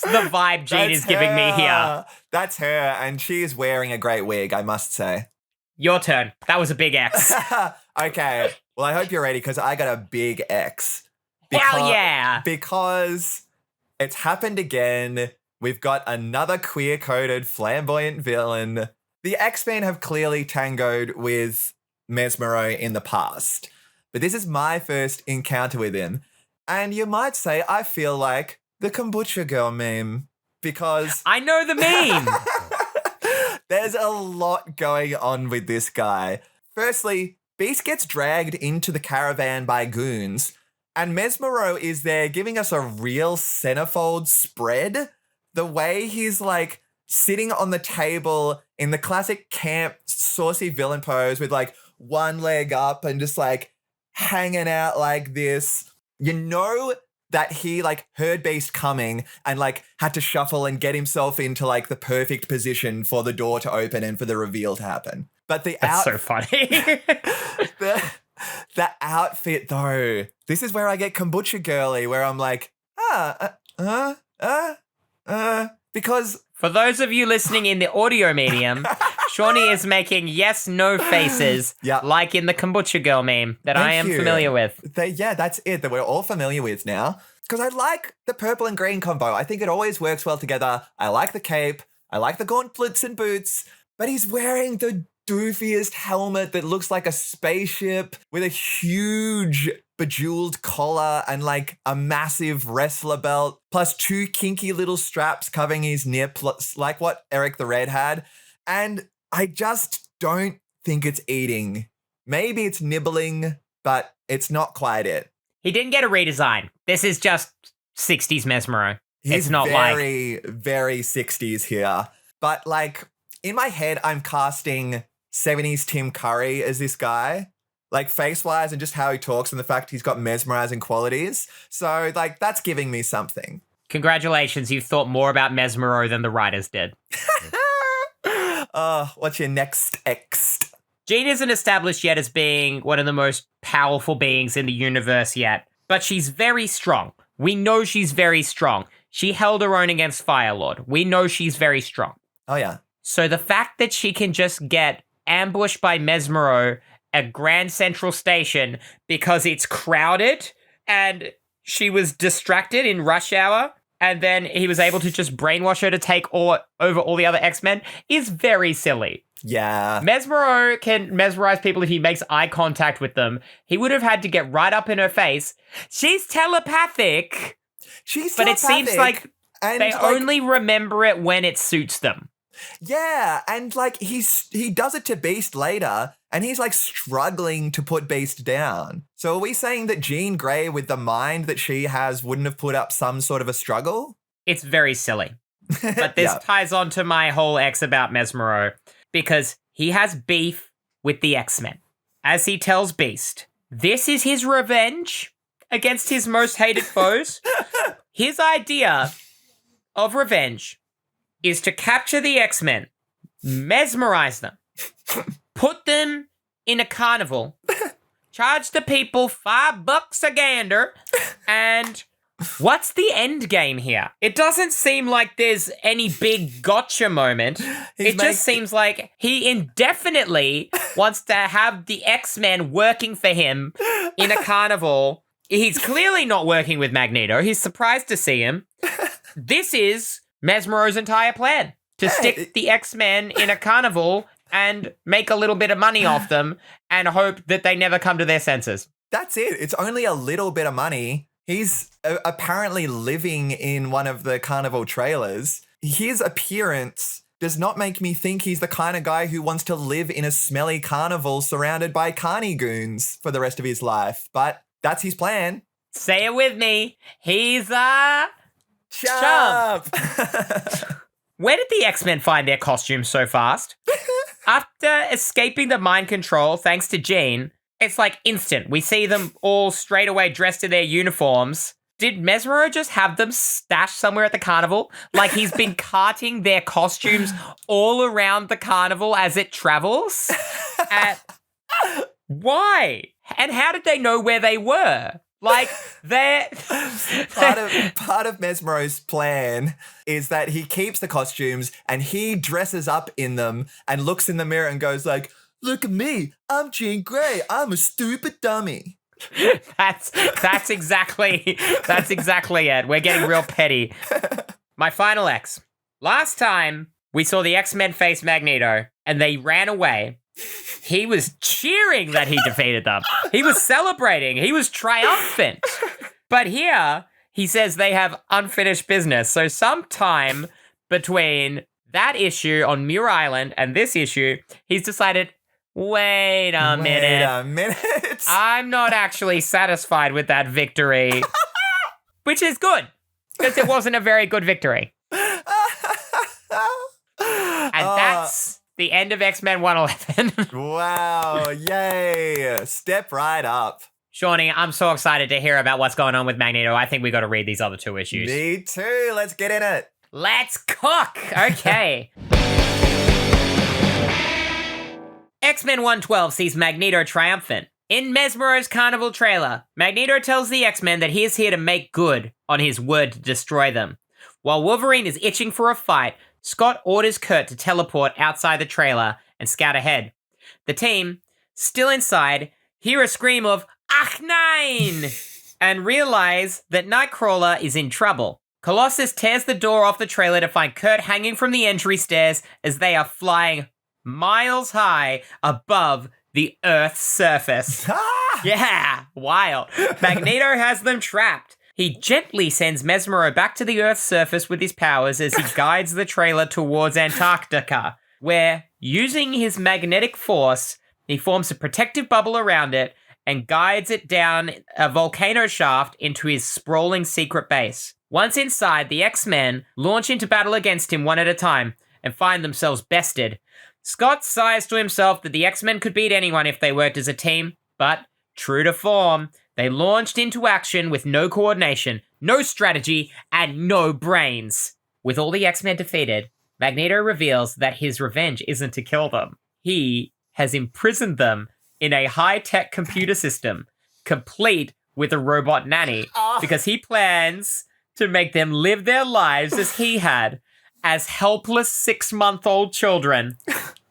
the vibe Jean is giving me here. That's her, and she is wearing a great wig, I must say. Your turn. That was a big X. Okay. Well, I hope you're ready because I got a big X. Hell yeah. Because it's happened again. We've got another queer-coded, flamboyant villain. The X-Men have clearly tangoed with Mesmero in the past. But this is my first encounter with him. And you might say I feel like the Kombucha Girl meme. Because I know the meme. there's a lot going on with this guy. Firstly, Beast gets dragged into the caravan by goons, and Mesmero is there giving us a real centerfold spread. The way he's like sitting on the table in the classic camp saucy villain pose with like one leg up and just like hanging out like this. You know that he like heard Beast coming and like had to shuffle and get himself into like the perfect position for the door to open and for the reveal to happen. But That's so funny. the outfit though, this is where I get kombucha girly, where I'm like, because for those of you listening in the audio medium, Seanny is making yes, no faces, like in the Kombucha Girl meme that I am familiar with. That's it, that we're all familiar with now. Because I like the purple and green combo. I think it always works well together. I like the cape. I like the gauntlets and boots. but he's wearing the doofiest helmet that looks like a spaceship with a huge bejeweled collar and like a massive wrestler belt, plus 2 kinky little straps covering his nip, like what Eric the Red had. And I just don't think it's eating. Maybe it's nibbling, but it's not quite it. He didn't get a redesign. This is just 60s Mesmero. He's it's not very, very 60s here. But like in my head, I'm casting 70s Tim Curry as this guy, like face-wise and just how he talks and the fact he's got mesmerizing qualities. So like that's giving me something. Congratulations, you've thought more about Mesmero than the writers did. What's your next X? Jean isn't established yet as being one of the most powerful beings in the universe yet, but she's very strong. We know she's very strong. She held her own against Firelord. We know she's very strong. Oh, yeah. So the fact that she can just get ambushed by Mesmero at Grand Central Station because it's crowded and she was distracted in rush hour and then he was able to just brainwash her to take over all the other X-Men is very silly. Yeah. Mesmero can mesmerize people if he makes eye contact with them. He would have had to get right up in her face. She's telepathic. But it seems like they only remember it when it suits them. Yeah, and like he does it to Beast later, and he's like struggling to put Beast down. So are we saying that Jean Grey with the mind that she has wouldn't have put up some sort of a struggle? It's very silly. But this ties on to my whole X about Mesmero, because he has beef with the X-Men. As he tells Beast, this is his revenge against his most hated foes. His idea of revenge is to capture the X-Men, mesmerize them, put them in a carnival, charge the people $5 a gander, and what's the end game here? It doesn't seem like there's any big gotcha moment. Just seems like he indefinitely wants to have the X-Men working for him in a carnival. He's clearly not working with Magneto. He's surprised to see him. This is Mesmero's entire plan, to stick the X-Men in a carnival and make a little bit of money off them and hope that they never come to their senses. That's it. It's only a little bit of money. He's apparently living in one of the carnival trailers. His appearance does not make me think he's the kind of guy who wants to live in a smelly carnival surrounded by carny goons for the rest of his life. But that's his plan. Say it with me. He's a chump. Where did the X-Men find their costumes so fast? After escaping the mind control, thanks to Jean, it's like instant. We see them all straight away dressed in their uniforms. Did Mesmero just have them stashed somewhere at the carnival? Like he's been carting their costumes all around the carnival as it travels? Why? And how did they know where they were? Like, they're... part of Mesmero's plan is that he keeps the costumes and he dresses up in them and looks in the mirror and goes like, look at me, I'm Jean Grey, I'm a stupid dummy. That's exactly it. We're getting real petty. My final X. Last time we saw the X-Men face Magneto and they ran away, he was cheering that he defeated them. He was celebrating. He was triumphant. But here, he says they have unfinished business. So sometime between that issue on Muir Island and this issue, he's decided, wait a minute. I'm not actually satisfied with that victory. Which is good, because it wasn't a very good victory. And that's the end of X-Men 111. Wow, yay. Step right up. Seanny, I'm so excited to hear about what's going on with Magneto. I think we got to read these other 2 issues. Me too. Let's get in it. Let's cook. Okay. X-Men 112 sees Magneto triumphant. In Mesmero's carnival trailer, Magneto tells the X-Men that he is here to make good on his word to destroy them. While Wolverine is itching for a fight, Scott orders Kurt to teleport outside the trailer and scout ahead. The team, still inside, hear a scream of "Ach nein!" and realize that Nightcrawler is in trouble. Colossus tears the door off the trailer to find Kurt hanging from the entry stairs as they are flying miles high above the Earth's surface. Yeah, wild. Magneto has them trapped. He gently sends Mesmero back to the Earth's surface with his powers as he guides the trailer towards Antarctica, where, using his magnetic force, he forms a protective bubble around it and guides it down a volcano shaft into his sprawling secret base. Once inside, the X-Men launch into battle against him one at a time and find themselves bested. Scott sighs to himself that the X-Men could beat anyone if they worked as a team, but, true to form, they launched into action with no coordination, no strategy, and no brains. With all the X-Men defeated, Magneto reveals that his revenge isn't to kill them. He has imprisoned them in a high-tech computer system, complete with a robot nanny, because he plans to make them live their lives as he had, as helpless 6-month-old children.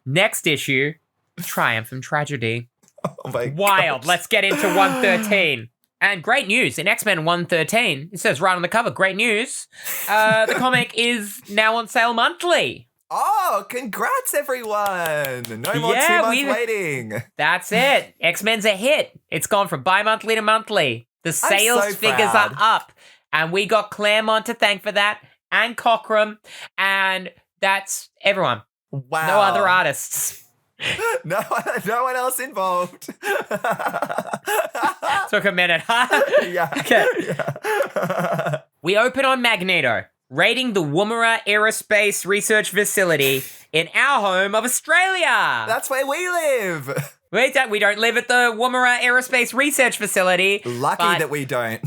Next issue, Triumph and Tragedy. Oh my Wild. gosh. Let's get into 113. And great news, in X-Men 113, it says right on the cover, great news, the comic is now on sale monthly. Oh, congrats, everyone. No more Yeah, 2 months waiting. That's it. X-Men's a hit. It's gone from bi-monthly to monthly. The sales so figures proud. are up. And we got Claremont to thank for that, and Cockrum, and that's everyone. Wow. No other artists. No one else involved. Took a minute, huh? Yeah. Okay. Yeah. We open on Magneto, raiding the Woomera Aerospace Research Facility in our home of Australia. That's where we live. We don't live at the Woomera Aerospace Research Facility. Lucky but that we don't.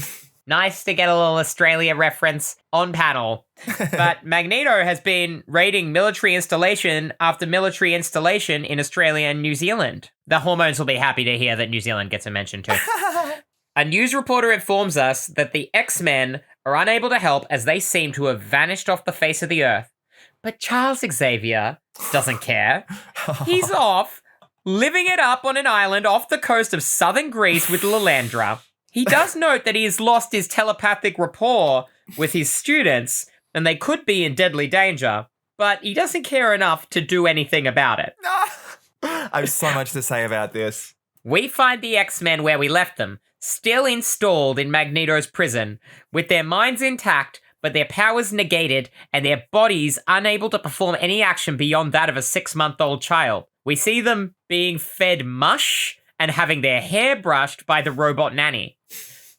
nice to get a little Australia reference on panel. But Magneto has been raiding military installation after military installation in Australia and New Zealand. The hormones will be happy to hear that New Zealand gets a mention too. A news reporter informs us that the X-Men are unable to help as they seem to have vanished off the face of the earth. But Charles Xavier doesn't care. He's off, living it up on an island off the coast of southern Greece with Lilandra. He does note that he has lost his telepathic rapport with his students, and they could be in deadly danger, but he doesn't care enough to do anything about it. I have so much to say about this. We find the X-Men where we left them, still installed in Magneto's prison, with their minds intact, but their powers negated, and their bodies unable to perform any action beyond that of a 6-month-old child. We see them being fed mush and having their hair brushed by the robot nanny.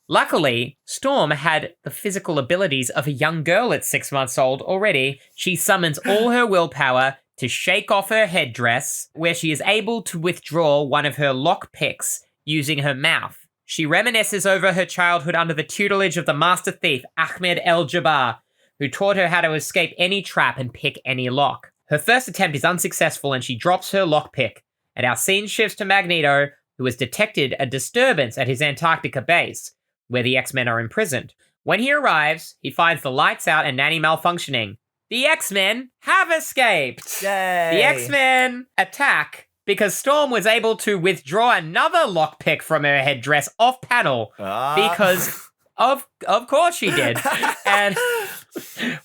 Luckily, Storm had the physical abilities of a young girl at 6 months old already. She summons all her willpower to shake off her headdress, where she is able to withdraw one of her lockpicks using her mouth. She reminisces over her childhood under the tutelage of the master thief, Ahmed El-Jabbar, who taught her how to escape any trap and pick any lock. Her first attempt is unsuccessful and she drops her lockpick, and our scene shifts to Magneto, who has detected a disturbance at his Antarctica base, where the X-Men are imprisoned. When he arrives, he finds the lights out and Nanny malfunctioning. The X-Men have escaped! Yay. The X-Men attack because Storm was able to withdraw another lockpick from her headdress off panel because of course she did. And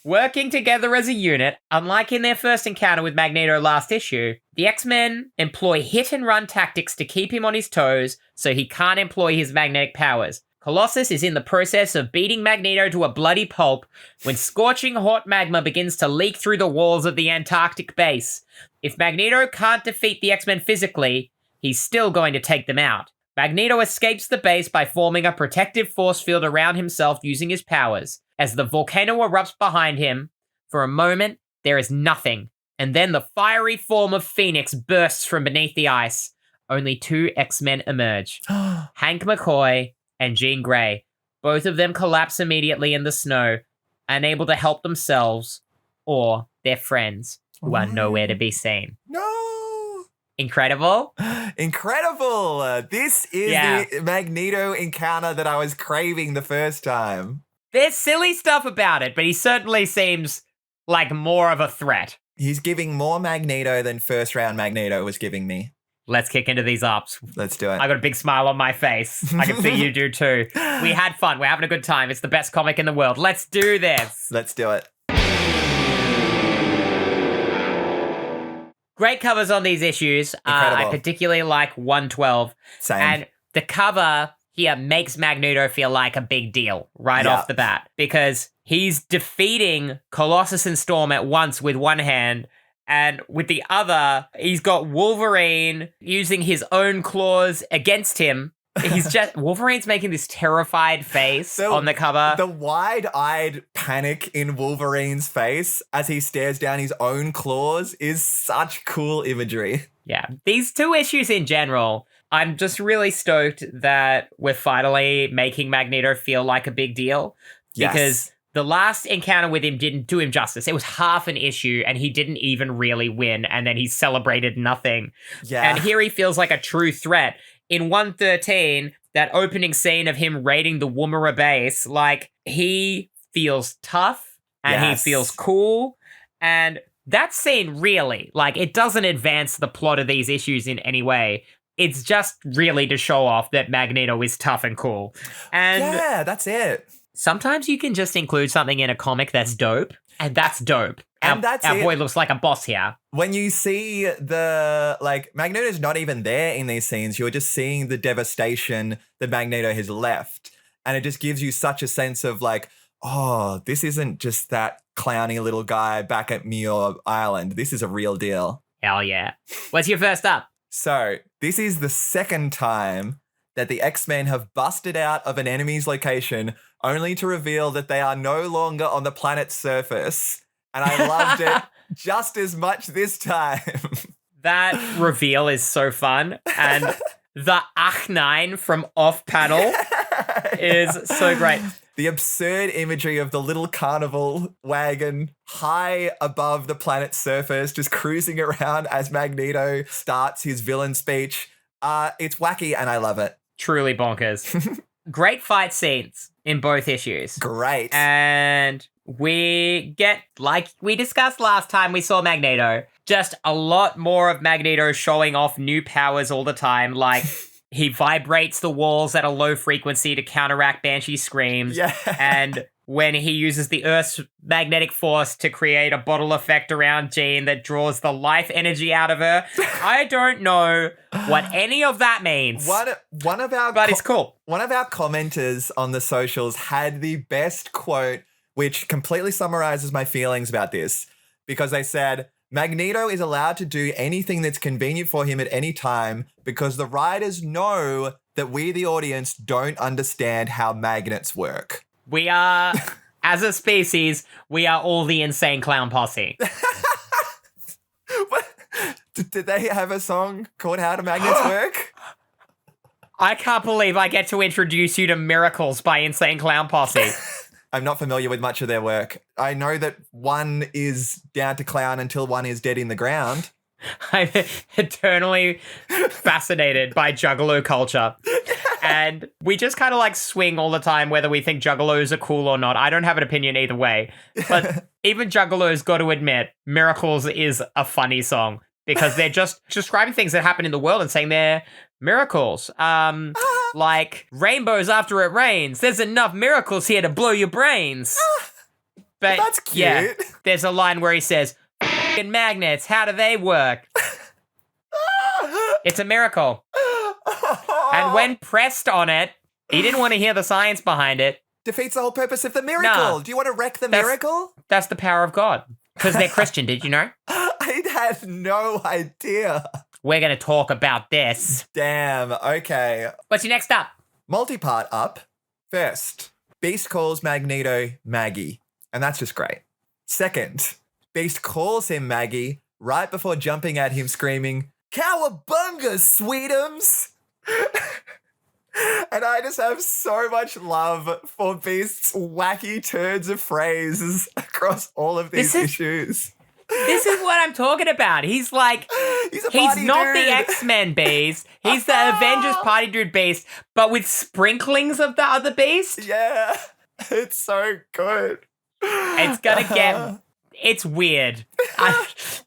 working together as a unit, unlike in their first encounter with Magneto last issue, the X-Men employ hit-and-run tactics to keep him on his toes so he can't employ his magnetic powers. Colossus is in the process of beating Magneto to a bloody pulp when scorching hot magma begins to leak through the walls of the Antarctic base. If Magneto can't defeat the X-Men physically, he's still going to take them out. Magneto escapes the base by forming a protective force field around himself using his powers. As the volcano erupts behind him, for a moment, there is nothing, and then the fiery form of Phoenix bursts from beneath the ice. Only 2 X-Men emerge. Hank McCoy and Jean Grey. Both of them collapse immediately in the snow, unable to help themselves or their friends, who are nowhere to be seen. No. Incredible? Incredible. This is the Magneto encounter that I was craving the first time. There's silly stuff about it, but he certainly seems like more of a threat. He's giving more Magneto than first round Magneto was giving me. Let's kick into these ups. Let's do it. I got a big smile on my face. I can see you do too. We had fun. We're having a good time. It's the best comic in the world. Let's do this. Let's do it. Great covers on these issues. I Incredible. particularly like 112. Same. And the cover here makes Magneto feel like a big deal right Yeah. off the bat because he's defeating Colossus and Storm at once with one hand, and with the other, he's got Wolverine using his own claws against him. Wolverine's making this terrified face on the cover. The wide-eyed panic in Wolverine's face as he stares down his own claws is such cool imagery. Yeah, these two issues in general, I'm just really stoked that we're finally making Magneto feel like a big deal. Yes. Because the last encounter with him didn't do him justice. It was half an issue and he didn't even really win, and then he celebrated nothing. Yeah. And here he feels like a true threat. In 113, that opening scene of him raiding the Woomera base, like, he feels tough and Yes. he feels cool. And that scene really, like, it doesn't advance the plot of these issues in any way. It's just really to show off that Magneto is tough and cool. And Yeah, that's it. sometimes you can just include something in a comic that's dope, and that's dope. And that's our it. boy looks like a boss here. When you see Magneto's not even there in these scenes, you're just seeing the devastation that Magneto has left. And it just gives you such a sense of like, oh, this isn't just that clowny little guy back at Muir Island. This is a real deal. Hell yeah. What's your first up? So, this is the second time that the X-Men have busted out of an enemy's location only to reveal that they are no longer on the planet's surface. And I loved it just as much this time. That reveal is so fun. And the Ach9 from off panel is so great. The absurd imagery of the little carnival wagon high above the planet's surface, just cruising around as Magneto starts his villain speech. It's wacky and I love it. Truly bonkers. Great fight scenes in both issues. Great. And we get, like we discussed last time we saw Magneto, just a lot more of Magneto showing off new powers all the time. Like, he vibrates the walls at a low frequency to counteract Banshee screams. Yeah. And when he uses the Earth's magnetic force to create a bottle effect around Jean that draws the life energy out of her. I don't know what any of that means. One of our but it's cool. One of our commenters on the socials had the best quote, which completely summarizes my feelings about this, because they said, Magneto is allowed to do anything that's convenient for him at any time because the writers know that we, the audience, don't understand how magnets work. We are, as a species, we are all the insane clown posse. What? Did they have a song called How Do Magnets Work? I can't believe I get to introduce you to Miracles by Insane Clown Posse. I'm not familiar with much of their work. I know that one is down to clown until one is dead in the ground. I'm eternally fascinated by Juggalo culture. And we just kind of like swing all the time whether we think Juggalos are cool or not. I don't have an opinion either way. But even Juggalos got to admit, Miracles is a funny song because they're just describing things that happen in the world and saying they're miracles. Like rainbows after it rains. There's enough miracles here to blow your brains. But That's cute. yeah, there's a line where he says, "F***ing magnets, how do they work?" It's a miracle. And when pressed on it, he didn't want to hear the science behind it. Defeats the whole purpose of the miracle. Nah. Do you want to wreck the That's- miracle? That's the power of God. Because they're Christian, did you know? I had no idea. We're going to talk about this. Damn. Okay. What's your next up? Multi-part up. First, Beast calls Magneto Maggie, and that's just great. Second, Beast calls him Maggie right before jumping at him screaming, "Cowabunga, sweetums!" And I just have so much love for Beast's wacky turns of phrases across all of these issues. This is what I'm talking about. He's like, He's a he's party not dude. the X-Men Beast. He's the Avengers Party Dude Beast, but with sprinklings of the other Beast. Yeah, it's so good. It's gonna get... It's weird.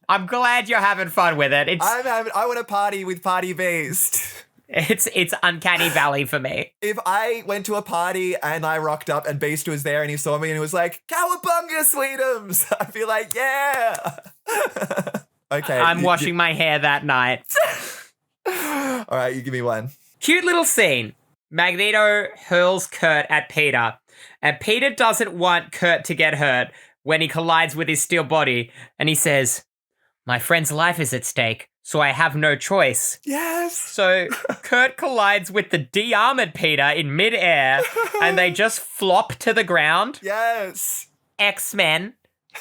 I'm glad you're having fun with it. I want to party with Party Beast. It's Uncanny Valley for me. If I went to a party and I rocked up and Beast was there and he saw me and he was like, "Cowabunga, sweetums," I'd be like, yeah. Okay. I'm washing my hair that night. All right, you give me one. Cute little scene. Magneto hurls Kurt at Peter, and Peter doesn't want Kurt to get hurt when he collides with his steel body, and he says, "My friend's life is at stake, so I have no choice." Yes. So Kurt collides with the de-armored Peter in midair, and they just flop to the ground. Yes. X-Men,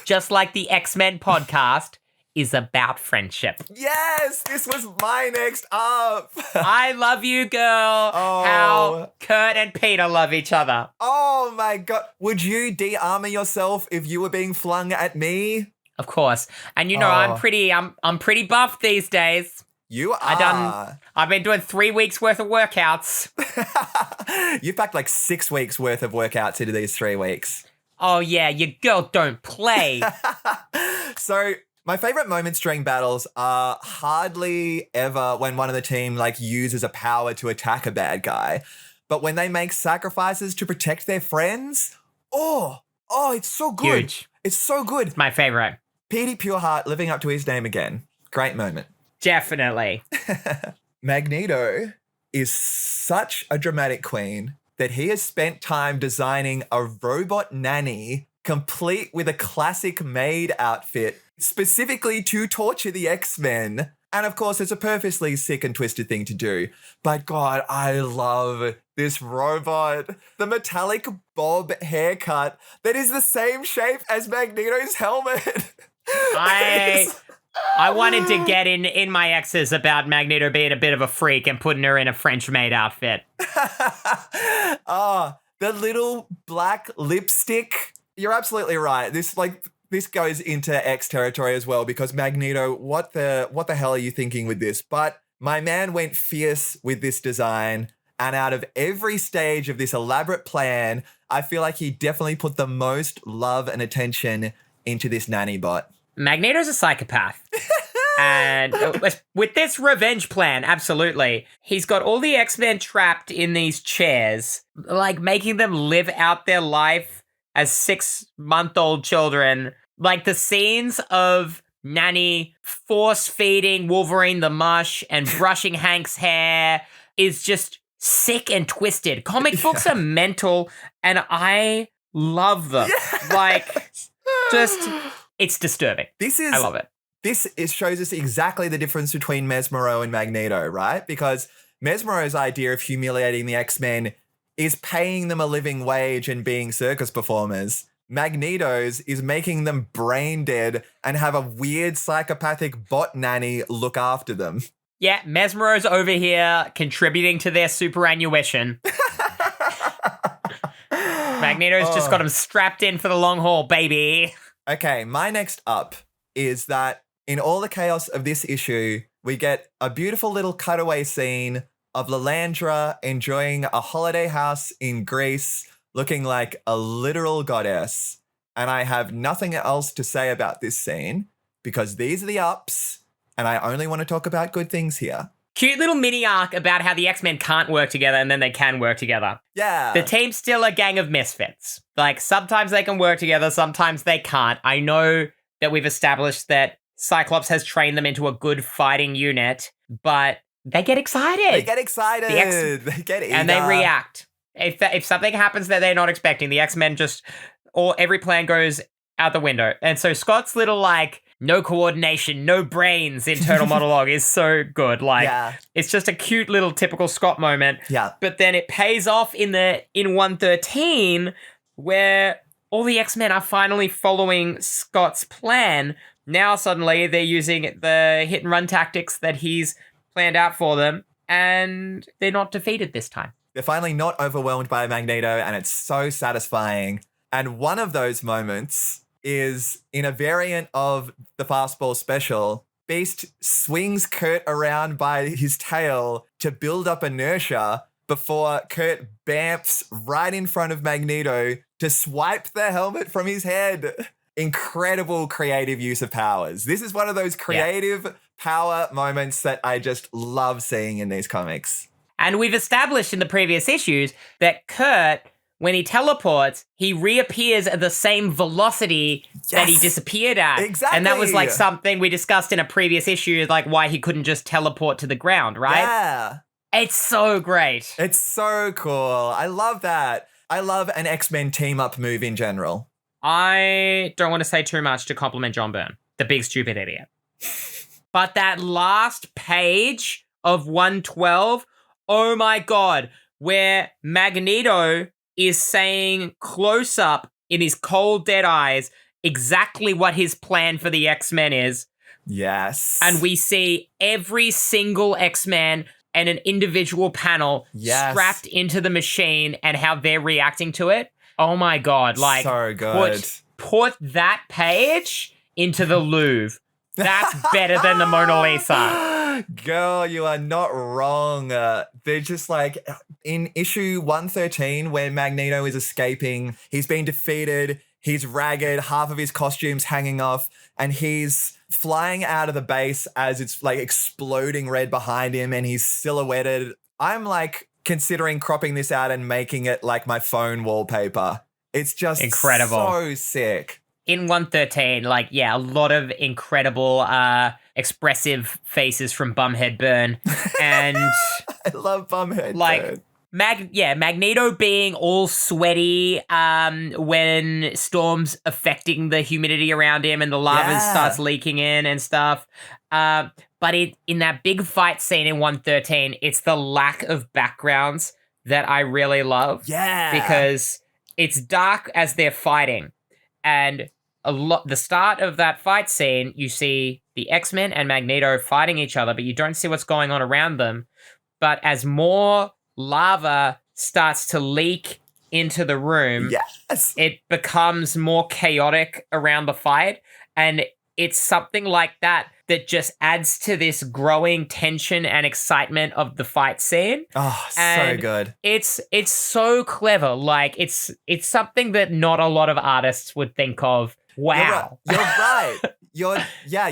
just like the X-Men podcast, is about friendship. Yes. This was my next up. I love you, girl. Oh. How Kurt and Peter love each other. Oh my God. Would you de-armor yourself if you were being flung at me? Of course. And you know, I'm pretty buff these days. You are. I've been doing 3 weeks worth of workouts. You packed like 6 weeks worth of workouts into these 3 weeks. Oh yeah, your girl don't play. So my favorite moments during battles are hardly ever when one of the team like uses a power to attack a bad guy, but when they make sacrifices to protect their friends. Oh, it's so good. Huge. It's so good. It's my favorite. Petey Pureheart living up to his name again. Great moment. Definitely. Magneto is such a dramatic queen that he has spent time designing a robot nanny complete with a classic maid outfit specifically to torture the X-Men. And of course, it's a purposely sick and twisted thing to do. But God, I love this robot. The metallic bob haircut that is the same shape as Magneto's helmet. I wanted to get in my exes about Magneto being a bit of a freak and putting her in a French maid outfit. The little black lipstick. You're absolutely right. This goes into X territory as well because Magneto, what the hell are you thinking with this? But my man went fierce with this design, and out of every stage of this elaborate plan, I feel like he definitely put the most love and attention into this nanny bot. Magneto's a psychopath. And with this revenge plan, absolutely. He's got all the X-Men trapped in these chairs, like making them live out their life as 6-month-old children. Like the scenes of Nanny force-feeding Wolverine the mush and brushing Hank's hair is just sick and twisted. Comic books are mental, and I love them. It's disturbing. I love it. This shows us exactly the difference between Mesmero and Magneto, right? Because Mesmero's idea of humiliating the X-Men is paying them a living wage and being circus performers. Magneto's is making them brain dead and have a weird psychopathic bot nanny look after them. Yeah, Mesmero's over here contributing to their superannuation. Magneto's just got him strapped in for the long haul, baby. Okay, my next up is that in all the chaos of this issue, we get a beautiful little cutaway scene of Lilandra enjoying a holiday house in Greece, looking like a literal goddess. And I have nothing else to say about this scene because these are the ups, and I only want to talk about good things here. Cute little mini arc about how the X-Men can't work together and then they can work together. Yeah. The team's still a gang of misfits. Like, sometimes they can work together, sometimes they can't. I know that we've established that Cyclops has trained them into a good fighting unit, but they get excited. They get excited. They get eager. And they react. If something happens that they're not expecting, the X-Men every plan goes out the window. And so Scott's little, like, no coordination, no brains internal monologue is so good. Like, It's just a cute little typical Scott moment. Yeah. But then it pays off in 113 where all the X-Men are finally following Scott's plan. Now suddenly they're using the hit and run tactics that he's planned out for them, and they're not defeated this time. They're finally not overwhelmed by Magneto, and it's so satisfying. And one of those moments is in a variant of the Fastball special. Beast swings Kurt around by his tail to build up inertia before Kurt bamfs right in front of Magneto to swipe the helmet from his head. Incredible creative use of powers. This is one of those creative power moments that I just love seeing in these comics. And we've established in the previous issues that Kurt, when he teleports, he reappears at the same velocity that he disappeared at. Exactly. And that was like something we discussed in a previous issue, like why he couldn't just teleport to the ground, right? Yeah. It's so great. It's so cool. I love that. I love an X-Men team-up move in general. I don't want to say too much to compliment John Byrne, the big stupid idiot. But that last page of 112, oh my God, where Magneto is saying close up in his cold dead eyes exactly what his plan for the X-Men is. Yes. And we see every single X-Men and an individual panel strapped into the machine and how they're reacting to it. Oh my God. Like, so good. Put that page into the Louvre. That's better than the Mona Lisa. Girl, you are not wrong. They're just like in issue 113 where Magneto is escaping. He's been defeated. He's ragged. Half of his costume's hanging off. And he's flying out of the base as it's like exploding red behind him and he's silhouetted. I'm like considering cropping this out and making it like my phone wallpaper. It's just incredible. So sick. In 113, like, yeah, a lot of incredible expressive faces from Bumhead Byrne. And I love Bumhead Byrne. Magneto being all sweaty when Storm's affecting the humidity around him and the lava starts leaking in and stuff. But in that big fight scene in 113, it's the lack of backgrounds that I really love. Yeah. Because it's dark as they're fighting. And the start of that fight scene, you see the X-Men and Magneto fighting each other, but you don't see what's going on around them. But as more lava starts to leak into the room, it becomes more chaotic around the fight. And it's something like that just adds to this growing tension and excitement of the fight scene. Oh, and so good. It's so clever. Like it's something that not a lot of artists would think of. Wow. You're right.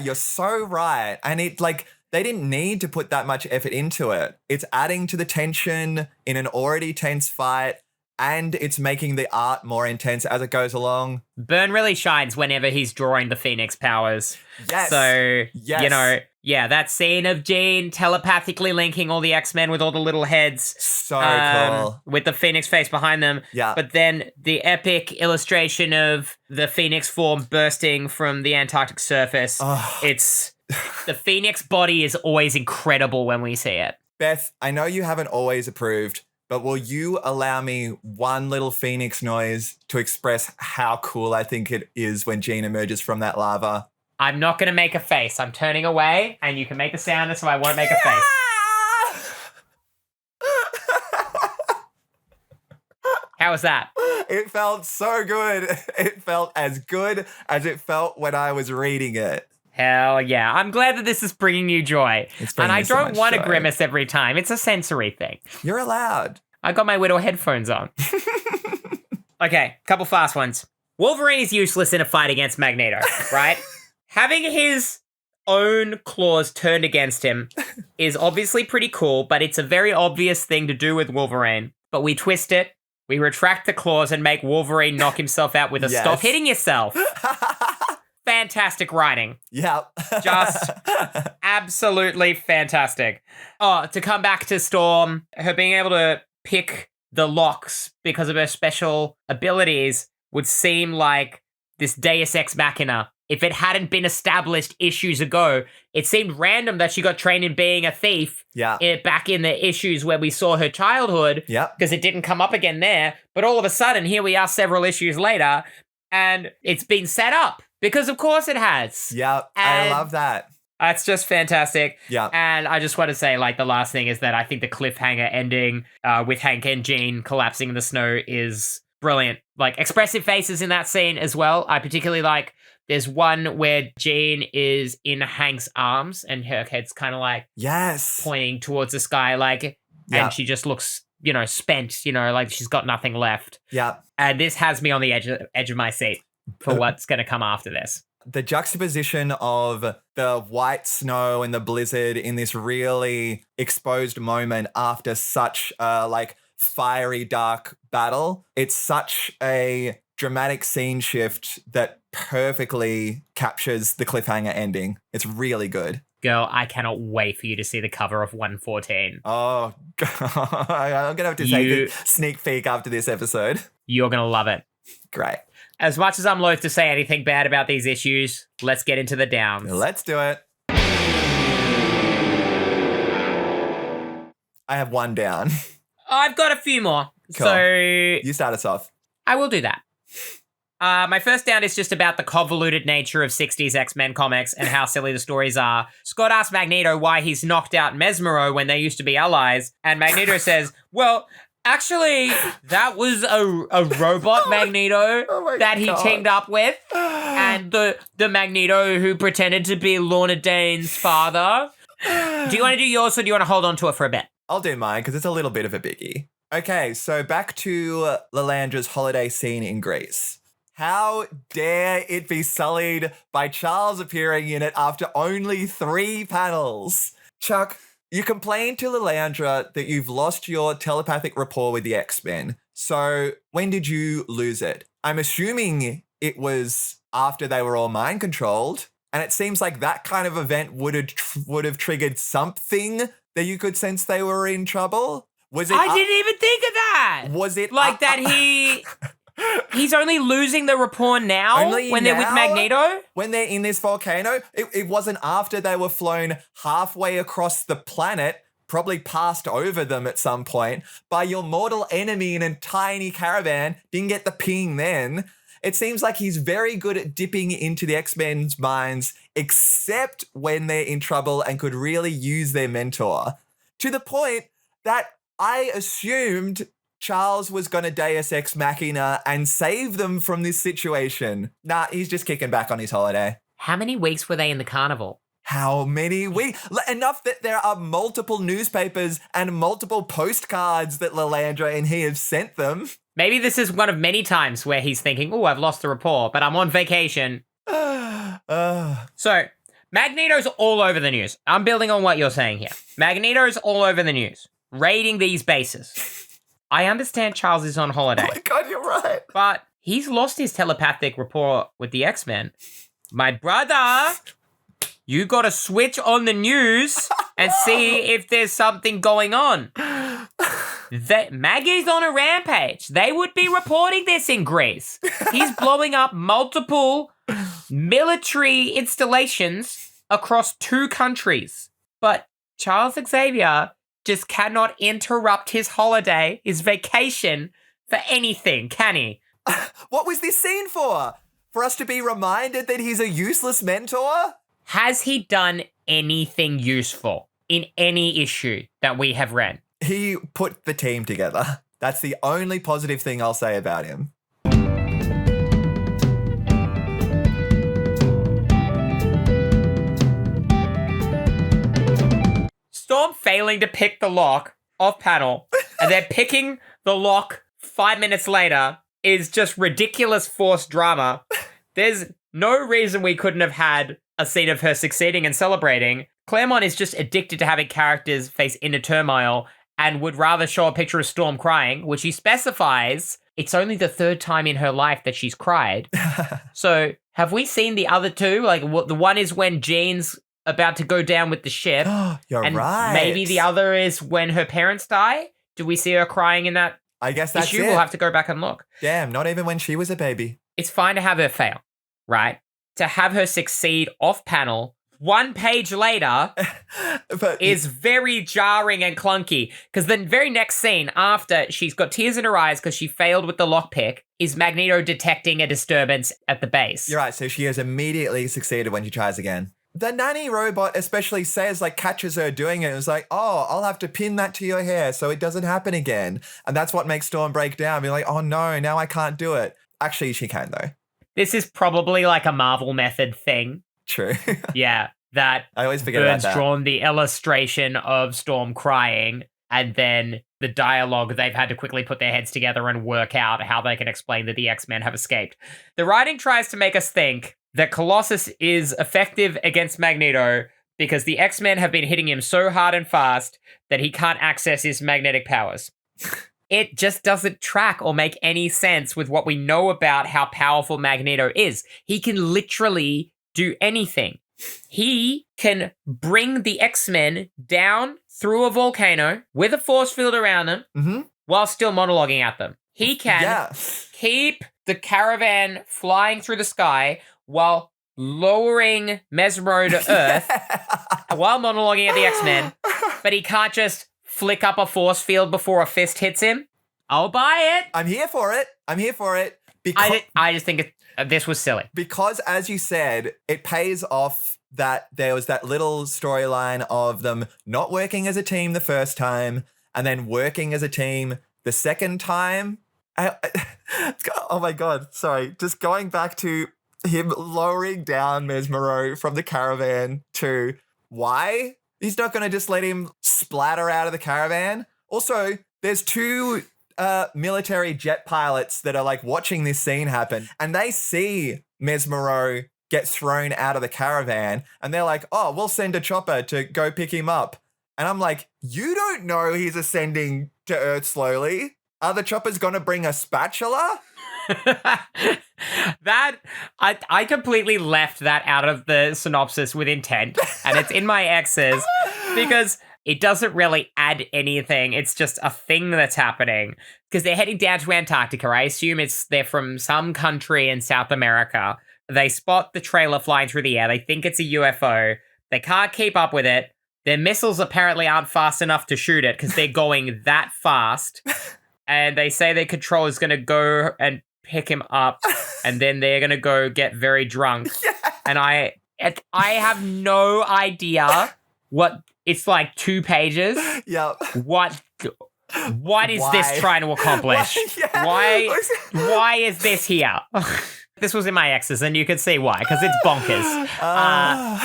You're so right. And it like they didn't need to put that much effort into it. It's adding to the tension in an already tense fight. And it's making the art more intense as it goes along. Byrne really shines whenever he's drawing the Phoenix powers. Yes. So, that scene of Jean telepathically linking all the X-Men with all the little heads. So cool. With the Phoenix face behind them. Yeah. But then the epic illustration of the Phoenix form bursting from the Antarctic surface. Oh. It's... the Phoenix body is always incredible when we see it. Beth, I know you haven't always approved, but will you allow me one little phoenix noise to express how cool I think it is when Jean emerges from that lava? I'm not going to make a face. I'm turning away, and you can make the sound, so I won't make a face. How was that? It felt so good. It felt as good as it felt when I was reading it. Hell yeah. I'm glad that this is bringing you joy. And I don't want to grimace every time. It's a sensory thing. You're allowed. I got my little headphones on. Okay, couple fast ones. Wolverine is useless in a fight against Magneto, right? Having his own claws turned against him is obviously pretty cool, but it's a very obvious thing to do with Wolverine. But we twist it, we retract the claws and make Wolverine knock himself out with a stop hitting yourself. Fantastic writing. Yep. Just absolutely fantastic. Oh, to come back to Storm, her being able to pick the locks because of her special abilities would seem like this Deus Ex Machina. If it hadn't been established issues ago, it seemed random that she got trained in being a thief back in the issues where we saw her childhood because it didn't come up again there. But all of a sudden, here we are several issues later, and it's been set up. Because of course it has. Yep, I love that. That's just fantastic. Yeah. And I just want to say, like, the last thing is that I think the cliffhanger ending with Hank and Jean collapsing in the snow is brilliant. Like, expressive faces in that scene as well. I particularly like, there's one where Jean is in Hank's arms and her head's kind of like pointing towards the sky, like, and she just looks, spent, like she's got nothing left. Yeah. And this has me on the edge of my seat for what's going to come after this. The juxtaposition of the white snow and the blizzard in this really exposed moment after such fiery, dark battle. It's such a dramatic scene shift that perfectly captures the cliffhanger ending. It's really good. Girl, I cannot wait for you to see the cover of 114. Oh, God. I'm going to have to take a sneak peek after this episode. You're going to love it. Great. As much as I'm loath to say anything bad about these issues, let's get into the downs. Let's do it. I have one down. I've got a few more. Cool. So You start us off. I will do that. My first down is just about the convoluted nature of 60s X-Men comics and how silly the stories are. Scott asks Magneto why he's knocked out Mesmero when they used to be allies, and Magneto says, well, actually, that was a robot Magneto that he teamed up with, and the Magneto who pretended to be Lorna Dane's father. Do you want to do yours, or do you want to hold on to it for a bit? I'll do mine because it's a little bit of a biggie. Okay, so back to Lilandra's holiday scene in Greece. How dare it be sullied by Charles appearing in it after only 3 panels? Chuck, you complained to Lilandra that you've lost your telepathic rapport with the X-Men. So when did you lose it? I'm assuming it was after they were all mind controlled. And it seems like that kind of event would have triggered something that you could sense they were in trouble. Was it? I didn't even think of that. Was it like that he's only losing the rapport now when they're with Magneto? When they're in this volcano? It wasn't after they were flown halfway across the planet, probably passed over them at some point, by your mortal enemy in a tiny caravan, didn't get the ping then. It seems like he's very good at dipping into the X-Men's minds, except when they're in trouble and could really use their mentor. To the point that I assumed Charles was going to Deus Ex Machina and save them from this situation. Nah, he's just kicking back on his holiday. How many weeks were they in the carnival? How many weeks? Enough that there are multiple newspapers and multiple postcards that Lilandra and he have sent them. Maybe this is one of many times where he's thinking, oh, I've lost the rapport, but I'm on vacation. So, Magneto's all over the news. I'm building on what you're saying here. Magneto's all over the news, raiding these bases. I understand Charles is on holiday. Oh my God, you're right. But he's lost his telepathic rapport with the X-Men. My brother, you got to switch on the news and see if there's something going on. Maggie's on a rampage. They would be reporting this in Greece. He's blowing up multiple military installations across 2 countries. But Charles Xavier just cannot interrupt his holiday, his vacation, for anything, can he? What was this scene for? For us to be reminded that he's a useless mentor? Has he done anything useful in any issue that we have read? He put the team together. That's the only positive thing I'll say about him. Storm failing to pick the lock off panel, and then picking the lock 5 minutes later is just ridiculous forced drama. There's no reason we couldn't have had a scene of her succeeding and celebrating. Claremont is just addicted to having characters face inner turmoil and would rather show a picture of Storm crying, which he specifies it's only the 3rd time in her life that she's cried. So have we seen the other 2? Like, the one is when Jean's about to go down with the ship. You're and right. Maybe the other is when her parents die. Do we see her crying in that I guess that's issue? it. We'll have to go back and look. Damn, not even when she was a baby. It's fine to have her fail, right? To have her succeed off panel 1 page later is very jarring and clunky, because the very next scene after she's got tears in her eyes because she failed with the lockpick is Magneto detecting a disturbance at the base. You're right, so she has immediately succeeded when she tries again. The nanny robot especially says, catches her doing it. It's like, oh, I'll have to pin that to your hair so it doesn't happen again. And that's what makes Storm break down. Be like, oh no, now I can't do it. Actually, she can though. This is probably like a Marvel method thing. True. Yeah, that I always forget Burns about that. drawn the illustration of Storm crying, and then the dialogue, they've had to quickly put their heads together and work out how they can explain that the X-Men have escaped. The writing tries to make us think that Colossus is effective against Magneto because the X-Men have been hitting him so hard and fast that he can't access his magnetic powers. it just doesn't track or make any sense with what we know about how powerful Magneto is. He can literally do anything. He can bring the X-Men down through a volcano with a force field around them while still monologuing at them. He can keep the caravan flying through the sky while lowering Mesmero to Earth while monologuing at the X-Men, but he can't just flick up a force field before a fist hits him. I'll buy it. I'm here for it. I just think this was silly. Because, as you said, it pays off that there was that little storyline of them not working as a team the first time and then working as a team the second time. Oh my God. Sorry. Just going back to him lowering down Mesmero from the caravan to why? He's not going to just let him splatter out of the caravan. Also, there's two military jet pilots that are like watching this scene happen, and they see Mesmero get thrown out of the caravan, and they're like, oh, we'll send a chopper to go pick him up. And I'm like, you don't know he's ascending to Earth slowly. Are the choppers going to bring a spatula? That I completely left that out of the synopsis with intent, and it's in my X's because it doesn't really add anything. It's just a thing that's happening because they're heading down to Antarctica. I assume they're from some country in South America. They spot the trailer flying through the air. They think it's a UFO. They can't keep up with it. Their missiles apparently aren't fast enough to shoot it because they're going that fast. And they say their controller is going to go and pick him up, and then they're going to go get very drunk. Yeah. And I have no idea what it's like 2 pages. Yep. What is this trying to accomplish? Why is this here? This was in my X's, and you can see why, because it's bonkers.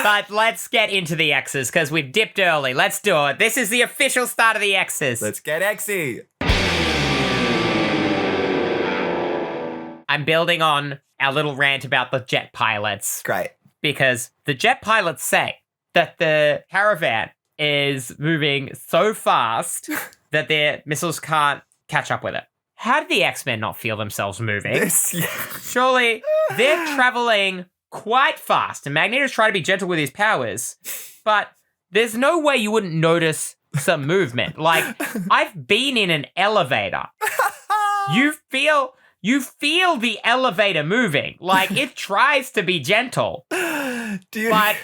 But let's get into the X's, because we've dipped early. Let's do it. This is the official start of the X's. Let's get Xy. I'm building on our little rant about the jet pilots. Great. Because the jet pilots say that the caravan is moving so fast that their missiles can't catch up with it. How did the X-Men not feel themselves moving? Surely they're traveling quite fast, and Magneto's trying to be gentle with his powers, but there's no way you wouldn't notice some movement. Like, I've been in an elevator. You feel the elevator moving. Like, it tries to be gentle. But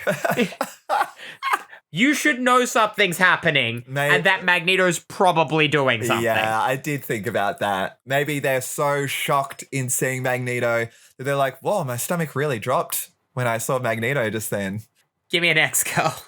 you should know something's happening, and that Magneto's probably doing something. Yeah, I did think about that. Maybe they're so shocked in seeing Magneto that they're like, whoa, my stomach really dropped when I saw Magneto just then. Give me an X, girl.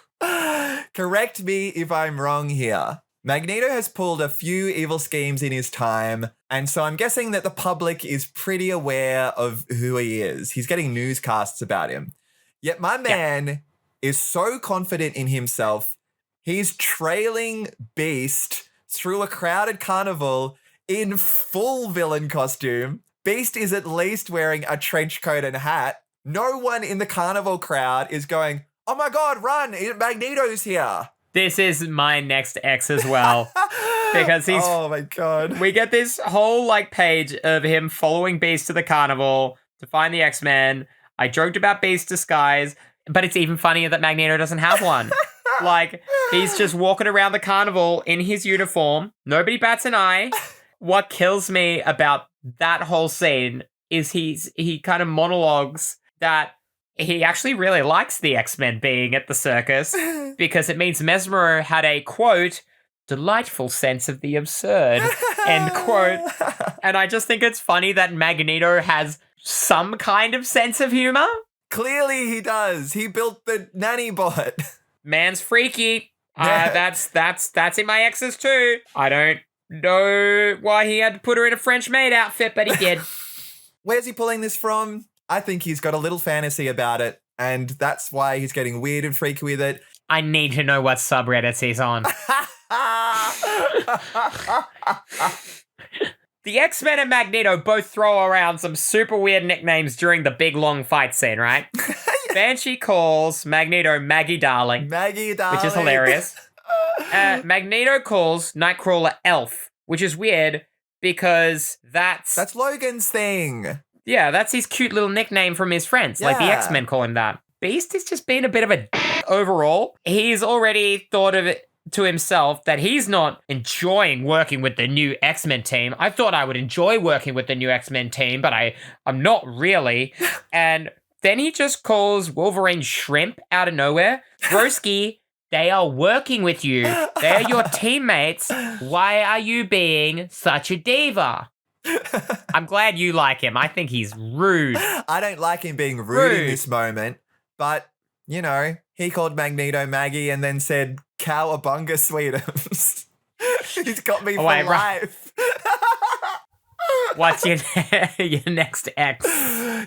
Correct me if I'm wrong here. Magneto has pulled a few evil schemes in his time, and so I'm guessing that the public is pretty aware of who he is. He's getting newscasts about him. Yet my man is so confident in himself, he's trailing Beast through a crowded carnival in full villain costume. Beast is at least wearing a trench coat and hat. No one in the carnival crowd is going, oh my God, run, Magneto's here. This is my next X as well. Because he's... Oh my God. We get this whole, page of him following Beast to the carnival to find the X-Men. I joked about Beast's disguise, but it's even funnier that Magneto doesn't have one. He's just walking around the carnival in his uniform. Nobody bats an eye. What kills me about that whole scene is he kind of monologues that he actually really likes the X-Men being at the circus because it means Mesmero had a, quote, delightful sense of the absurd, end quote. And I just think it's funny that Magneto has some kind of sense of humor. Clearly he does. He built the nanny bot. Man's freaky. That's in my X's too. I don't know why he had to put her in a French maid outfit, but he did. Where's he pulling this from? I think he's got a little fantasy about it, and that's why he's getting weird and freaky with it. I need to know what subreddits he's on. The X-Men and Magneto both throw around some super weird nicknames during the big long fight scene, right? Banshee calls Magneto Maggie Darling. Maggie Darling. Which is hilarious. Magneto calls Nightcrawler Elf, which is weird because that's Logan's thing. yeah, that's his cute little nickname from his friends. Like the Yeah. X-Men call him that. Beast is just being a bit of a overall. He's already thought of it to himself that he's not enjoying working with the new X-Men team. I thought I would enjoy working with the new X-Men team, but I'm not really. And then he just calls Wolverine shrimp out of nowhere. Broski, they are working with you. They're your teammates. Why are you being such a diva? I'm glad you like him. I think he's rude. I don't like him being rude in this moment, but, you know, he called Magneto Maggie and then said, Cowabunga Sweetums. He's got me for life. What's your next X?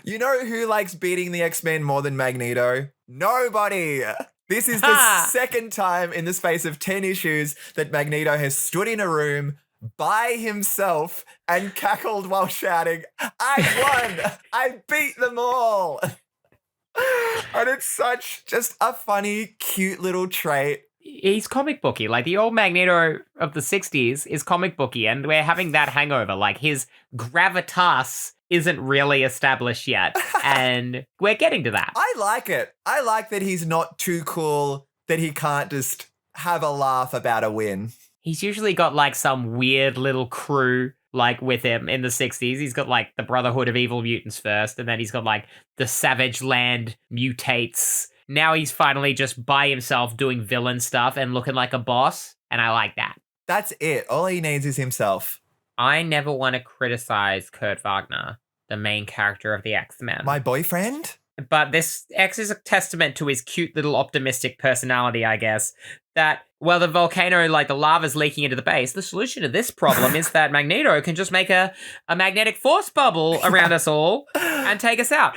You know who likes beating the X-Men more than Magneto? Nobody. This is the second time in the space of 10 issues that Magneto has stood in a room by himself and cackled while shouting, I won! I beat them all! And it's such just a funny, cute little trait. He's comic booky. Like the old Magneto of the 60s is comic booky, and we're having that hangover. Like his gravitas isn't really established yet, and we're getting to that. I like it. I like that he's not too cool, that he can't just have a laugh about a win. He's usually got like some weird little crew like with him in the 60s. He's got like the Brotherhood of Evil Mutants first, and then he's got like the Savage Land Mutates. Now he's finally just by himself doing villain stuff and looking like a boss, and I like that. That's it. All he needs is himself. I never want to criticize Kurt Wagner, the main character of the X-Men. My boyfriend? But this X is a testament to his cute little optimistic personality, I guess. That, well, the volcano, like the lava's leaking into the base, the solution to this problem is that Magneto can just make a magnetic force bubble around us all and take us out.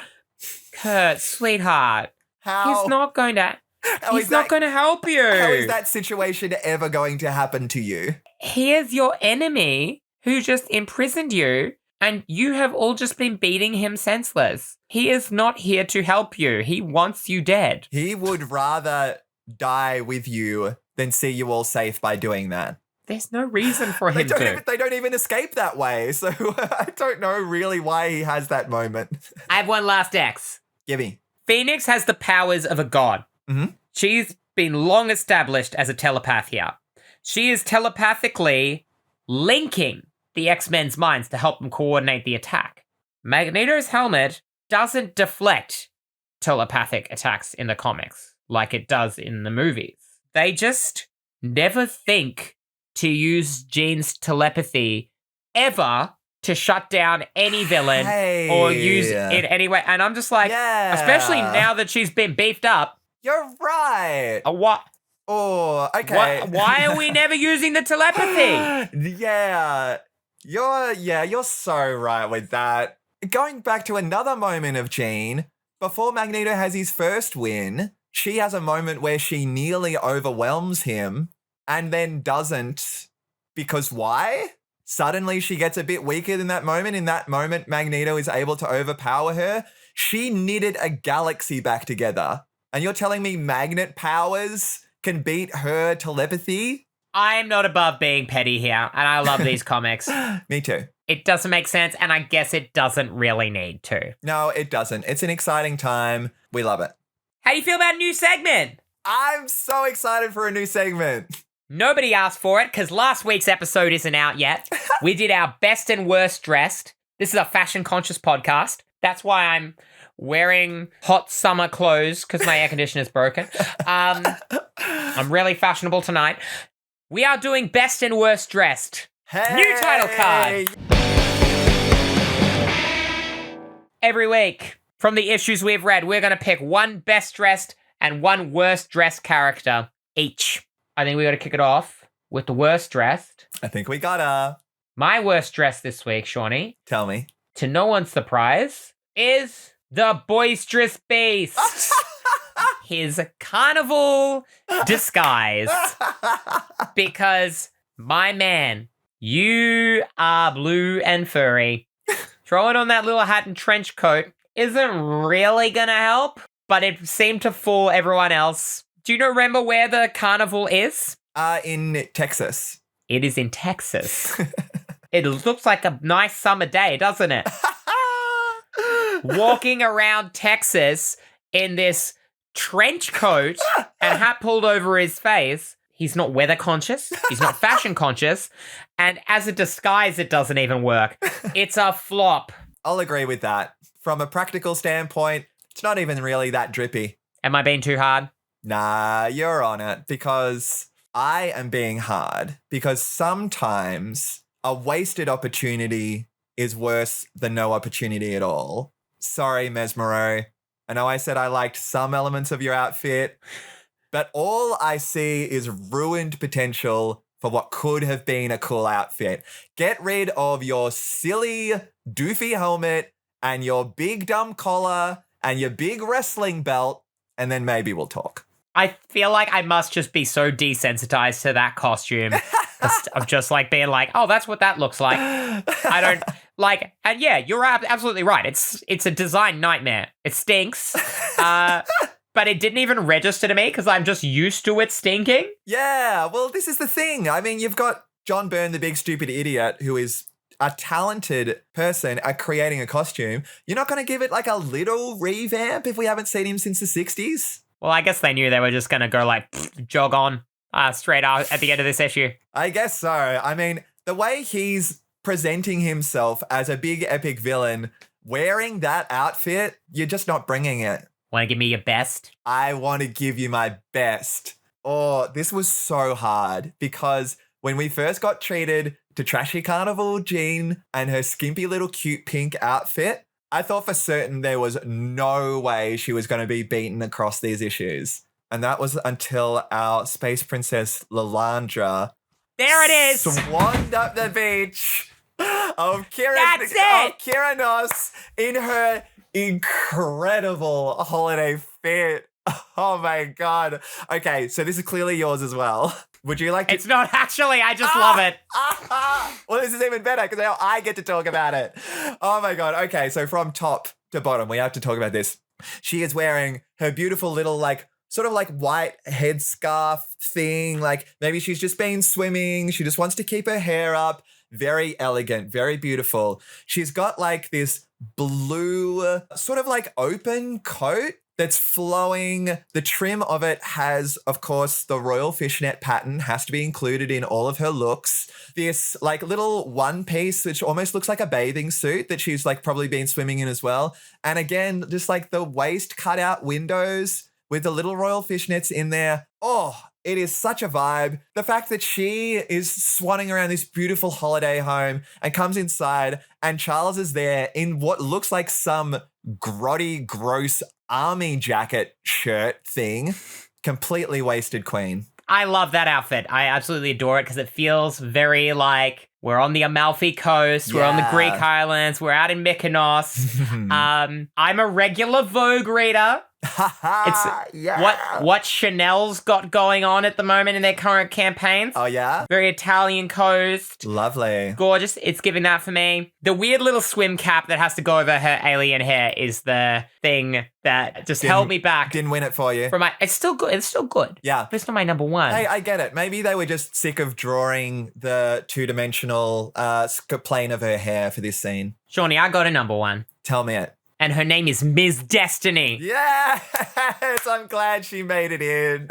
Kurt, sweetheart, How? he's not going to help you. How is that situation ever going to happen to you? He is your enemy who just imprisoned you, and you have all just been beating him senseless. He is not here to help you. He wants you dead. He would rather die with you than see you all safe by doing that. There's no reason for him to. They don't even escape that way, so I don't know really why he has that moment. I have one last X. Gimme. Phoenix has the powers of a god. Mm-hmm. She's been long established as a telepath here. She is telepathically linking the X-Men's minds to help them coordinate the attack. Magneto's helmet doesn't deflect telepathic attacks in the comics like it does in the movies. They just never think to use Jean's telepathy ever to shut down any villain or use it anyway. And I'm just like, especially now that she's been beefed up. You're right. What? Oh, okay. Why are we never using the telepathy? You're so right with that. Going back to another moment of Jean, before Magneto has his first win, she has a moment where she nearly overwhelms him and then doesn't. Because why? Suddenly she gets a bit weaker in that moment. In that moment, Magneto is able to overpower her. She knitted a galaxy back together. And you're telling me magnet powers can beat her telepathy? I'm not above being petty here, and I love these comics. Me too. It doesn't make sense, and I guess it doesn't really need to. No, it doesn't. It's an exciting time. We love it. How do you feel about a new segment? I'm so excited for a new segment. Nobody asked for it, because last week's episode isn't out yet. We did our best and worst dressed. This is a fashion-conscious podcast. That's why I'm wearing hot summer clothes, because my air conditioner's broken. I'm really fashionable tonight. We are doing best and worst dressed. Hey! New title card. Every week, from the issues we've read, we're going to pick one best dressed and one worst dressed character each. I think we got to kick it off with the worst dressed. I think we gotta. My worst dressed this week, Seanny, Tell me. to no one's surprise, is the boisterous beast. His carnival disguise. Because, my man, you are blue and furry. Throwing on that little hat and trench coat isn't really gonna help, but it seemed to fool everyone else. Do you remember where the carnival is? In Texas. It is in Texas. It looks like a nice summer day, doesn't it? Walking around Texas in this trench coat and hat pulled over his face. He's not weather conscious. He's not fashion conscious. And as a disguise, it doesn't even work. It's a flop. I'll agree with that. From a practical standpoint, it's not even really that drippy. Am I being too hard? Nah, you're on it because I am being hard because sometimes a wasted opportunity is worse than no opportunity at all. Sorry, Mesmero. I know I said I liked some elements of your outfit, but all I see is ruined potential for what could have been a cool outfit. Get rid of your silly, doofy helmet and your big dumb collar and your big wrestling belt, and then maybe we'll talk. I feel like I must just be so desensitized to that costume of just like being like, oh, that's what that looks like. I don't like, and yeah, you're absolutely right. It's a design nightmare. It stinks, but it didn't even register to me because I'm just used to it stinking. Yeah, well, this is the thing. I mean, you've got John Byrne, the big stupid idiot, who is a talented person at creating a costume. You're not going to give it like a little revamp if we haven't seen him since the 60s? Well, I guess they knew they were just going to go like jog on straight out at the end of this issue. I guess so. I mean, the way he's presenting himself as a big epic villain, wearing that outfit, you're just not bringing it. Want to give me your best? I want to give you my best. Oh, this was so hard because when we first got treated to Trashy Carnival Jean and her skimpy little cute pink outfit, I thought for certain there was no way she was going to be beaten across these issues. And that was until our space princess Lalandra there it is! Swanned up the beach of That's it! Kyranos in her incredible holiday fit. Oh my God. Okay, so this is clearly yours as well. Would you like to? It's not actually, I just love it. Well, this is even better because now I get to talk about it. Oh my God. Okay, so from top to bottom, we have to talk about this. She is wearing her beautiful little sort of white headscarf thing. Like maybe she's just been swimming. She just wants to keep her hair up. Very elegant, very beautiful. She's got this blue sort of open coat that's flowing. The trim of it has, of course, the royal fishnet pattern has to be included in all of her looks. This little one piece, which almost looks like a bathing suit that she's probably been swimming in as well. And again, just the waist cut out windows with the little royal fishnets in there. Oh, it is such a vibe. The fact that she is swanning around this beautiful holiday home and comes inside and Charles is there in what looks like some grotty, gross army jacket shirt thing. Completely wasted queen. I love that outfit. I absolutely adore it because it feels very we're on the Amalfi Coast, we're on the Greek Islands, we're out in Mykonos. I'm a regular Vogue reader. It's what Chanel's got going on at the moment in their current campaigns. Oh, yeah? Very Italian coast. Lovely. Gorgeous. It's giving that for me. The weird little swim cap that has to go over her alien hair is the thing that just held me back. Didn't win it for you. It's still good. It's still good. Yeah. But it's not my number one. Hey, I get it. Maybe they were just sick of drawing the two-dimensional plane of her hair for this scene. Seanny, I got a number one. Tell me it. And her name is Ms. Destiny. Yes, I'm glad she made it in.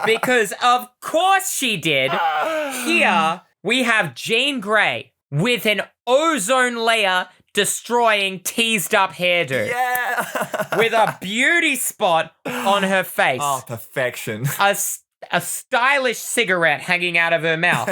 Because of course she did. Here we have Jean Grey with an ozone layer destroying teased up hairdo. Yeah. With a beauty spot on her face. Oh, perfection. A stylish cigarette hanging out of her mouth.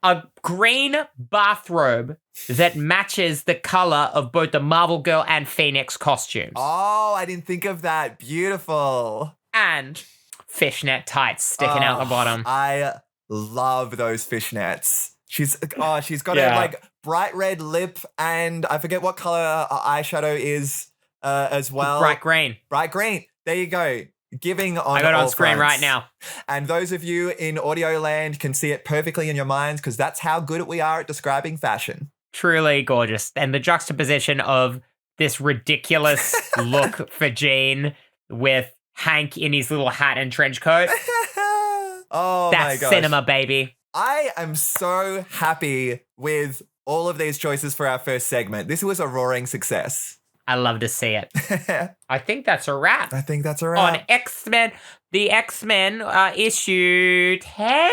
A green bathrobe that matches the color of both the Marvel Girl and Phoenix costumes. Oh, I didn't think of that. Beautiful. And fishnet tights sticking out the bottom. I love those fishnets. She's got a bright red lip and I forget what color eyeshadow is as well. Bright green. Bright green. There you go. Giving on I got it all on screen fronts. right now. And those of you in audio land can see it perfectly in your minds because that's how good we are at describing fashion. Truly gorgeous. And the juxtaposition of this ridiculous look for Jean with Hank in his little hat and trench coat. Oh that's my gosh. cinema, baby. I am so happy with all of these choices for our first segment. This was a roaring success. I love to see it. I think that's a wrap. I think that's a wrap. On X-Men, the X-Men issue 10?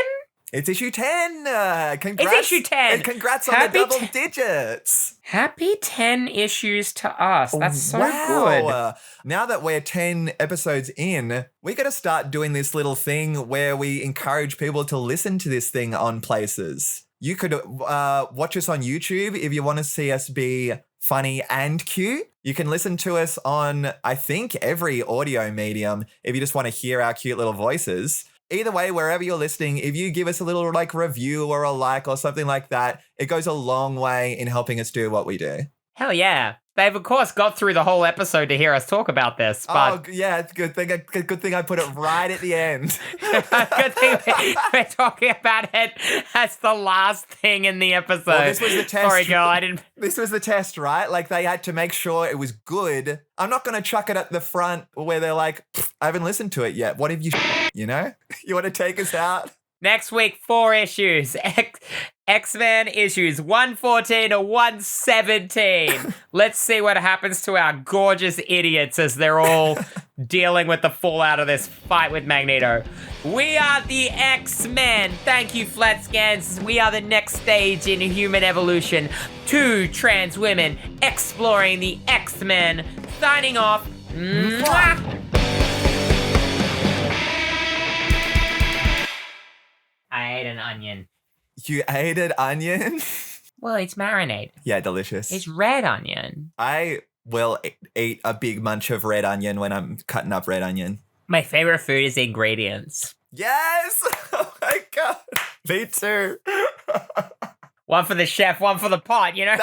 It's issue 10. Congrats. It's issue 10. And congrats on Happy the double digits. Happy 10 issues to us. That's so Wow. good. Now that we're 10 episodes in, we got to start doing this little thing where we encourage people to listen to this thing on places. You could watch us on YouTube if you want to see us be funny and cute. You can listen to us on, I think, every audio medium if you just want to hear our cute little voices. Either way, wherever you're listening, if you give us a little review or a like or something like that, it goes a long way in helping us do what we do. Hell yeah. They've, of course, got through the whole episode to hear us talk about this. But yeah, it's a good thing. Good thing I put it right at the end. good thing we're talking about it as the last thing in the episode. Well, this was the test. Sorry, girl, I didn't... This was the test, right? Like, they had to make sure it was good. I'm not going to chuck it at the front where they're like, I haven't listened to it yet. What have you, you know? You want to take us out? Next week, 4 issues. X-Men issues 114 to 117. Let's see what happens to our gorgeous idiots as they're all dealing with the fallout of this fight with Magneto. We are the X-Men. Thank you, Flat Scans. We are the next stage in human evolution. 2 trans women exploring the X-Men. Signing off. Mwah! I ate an onion. You ate an onion? Well, it's marinated. Yeah, delicious. It's red onion. I will eat a big munch of red onion when I'm cutting up red onion. My favorite food is ingredients. Yes! Oh my God. Me too. One for the chef, one for the pot, you know?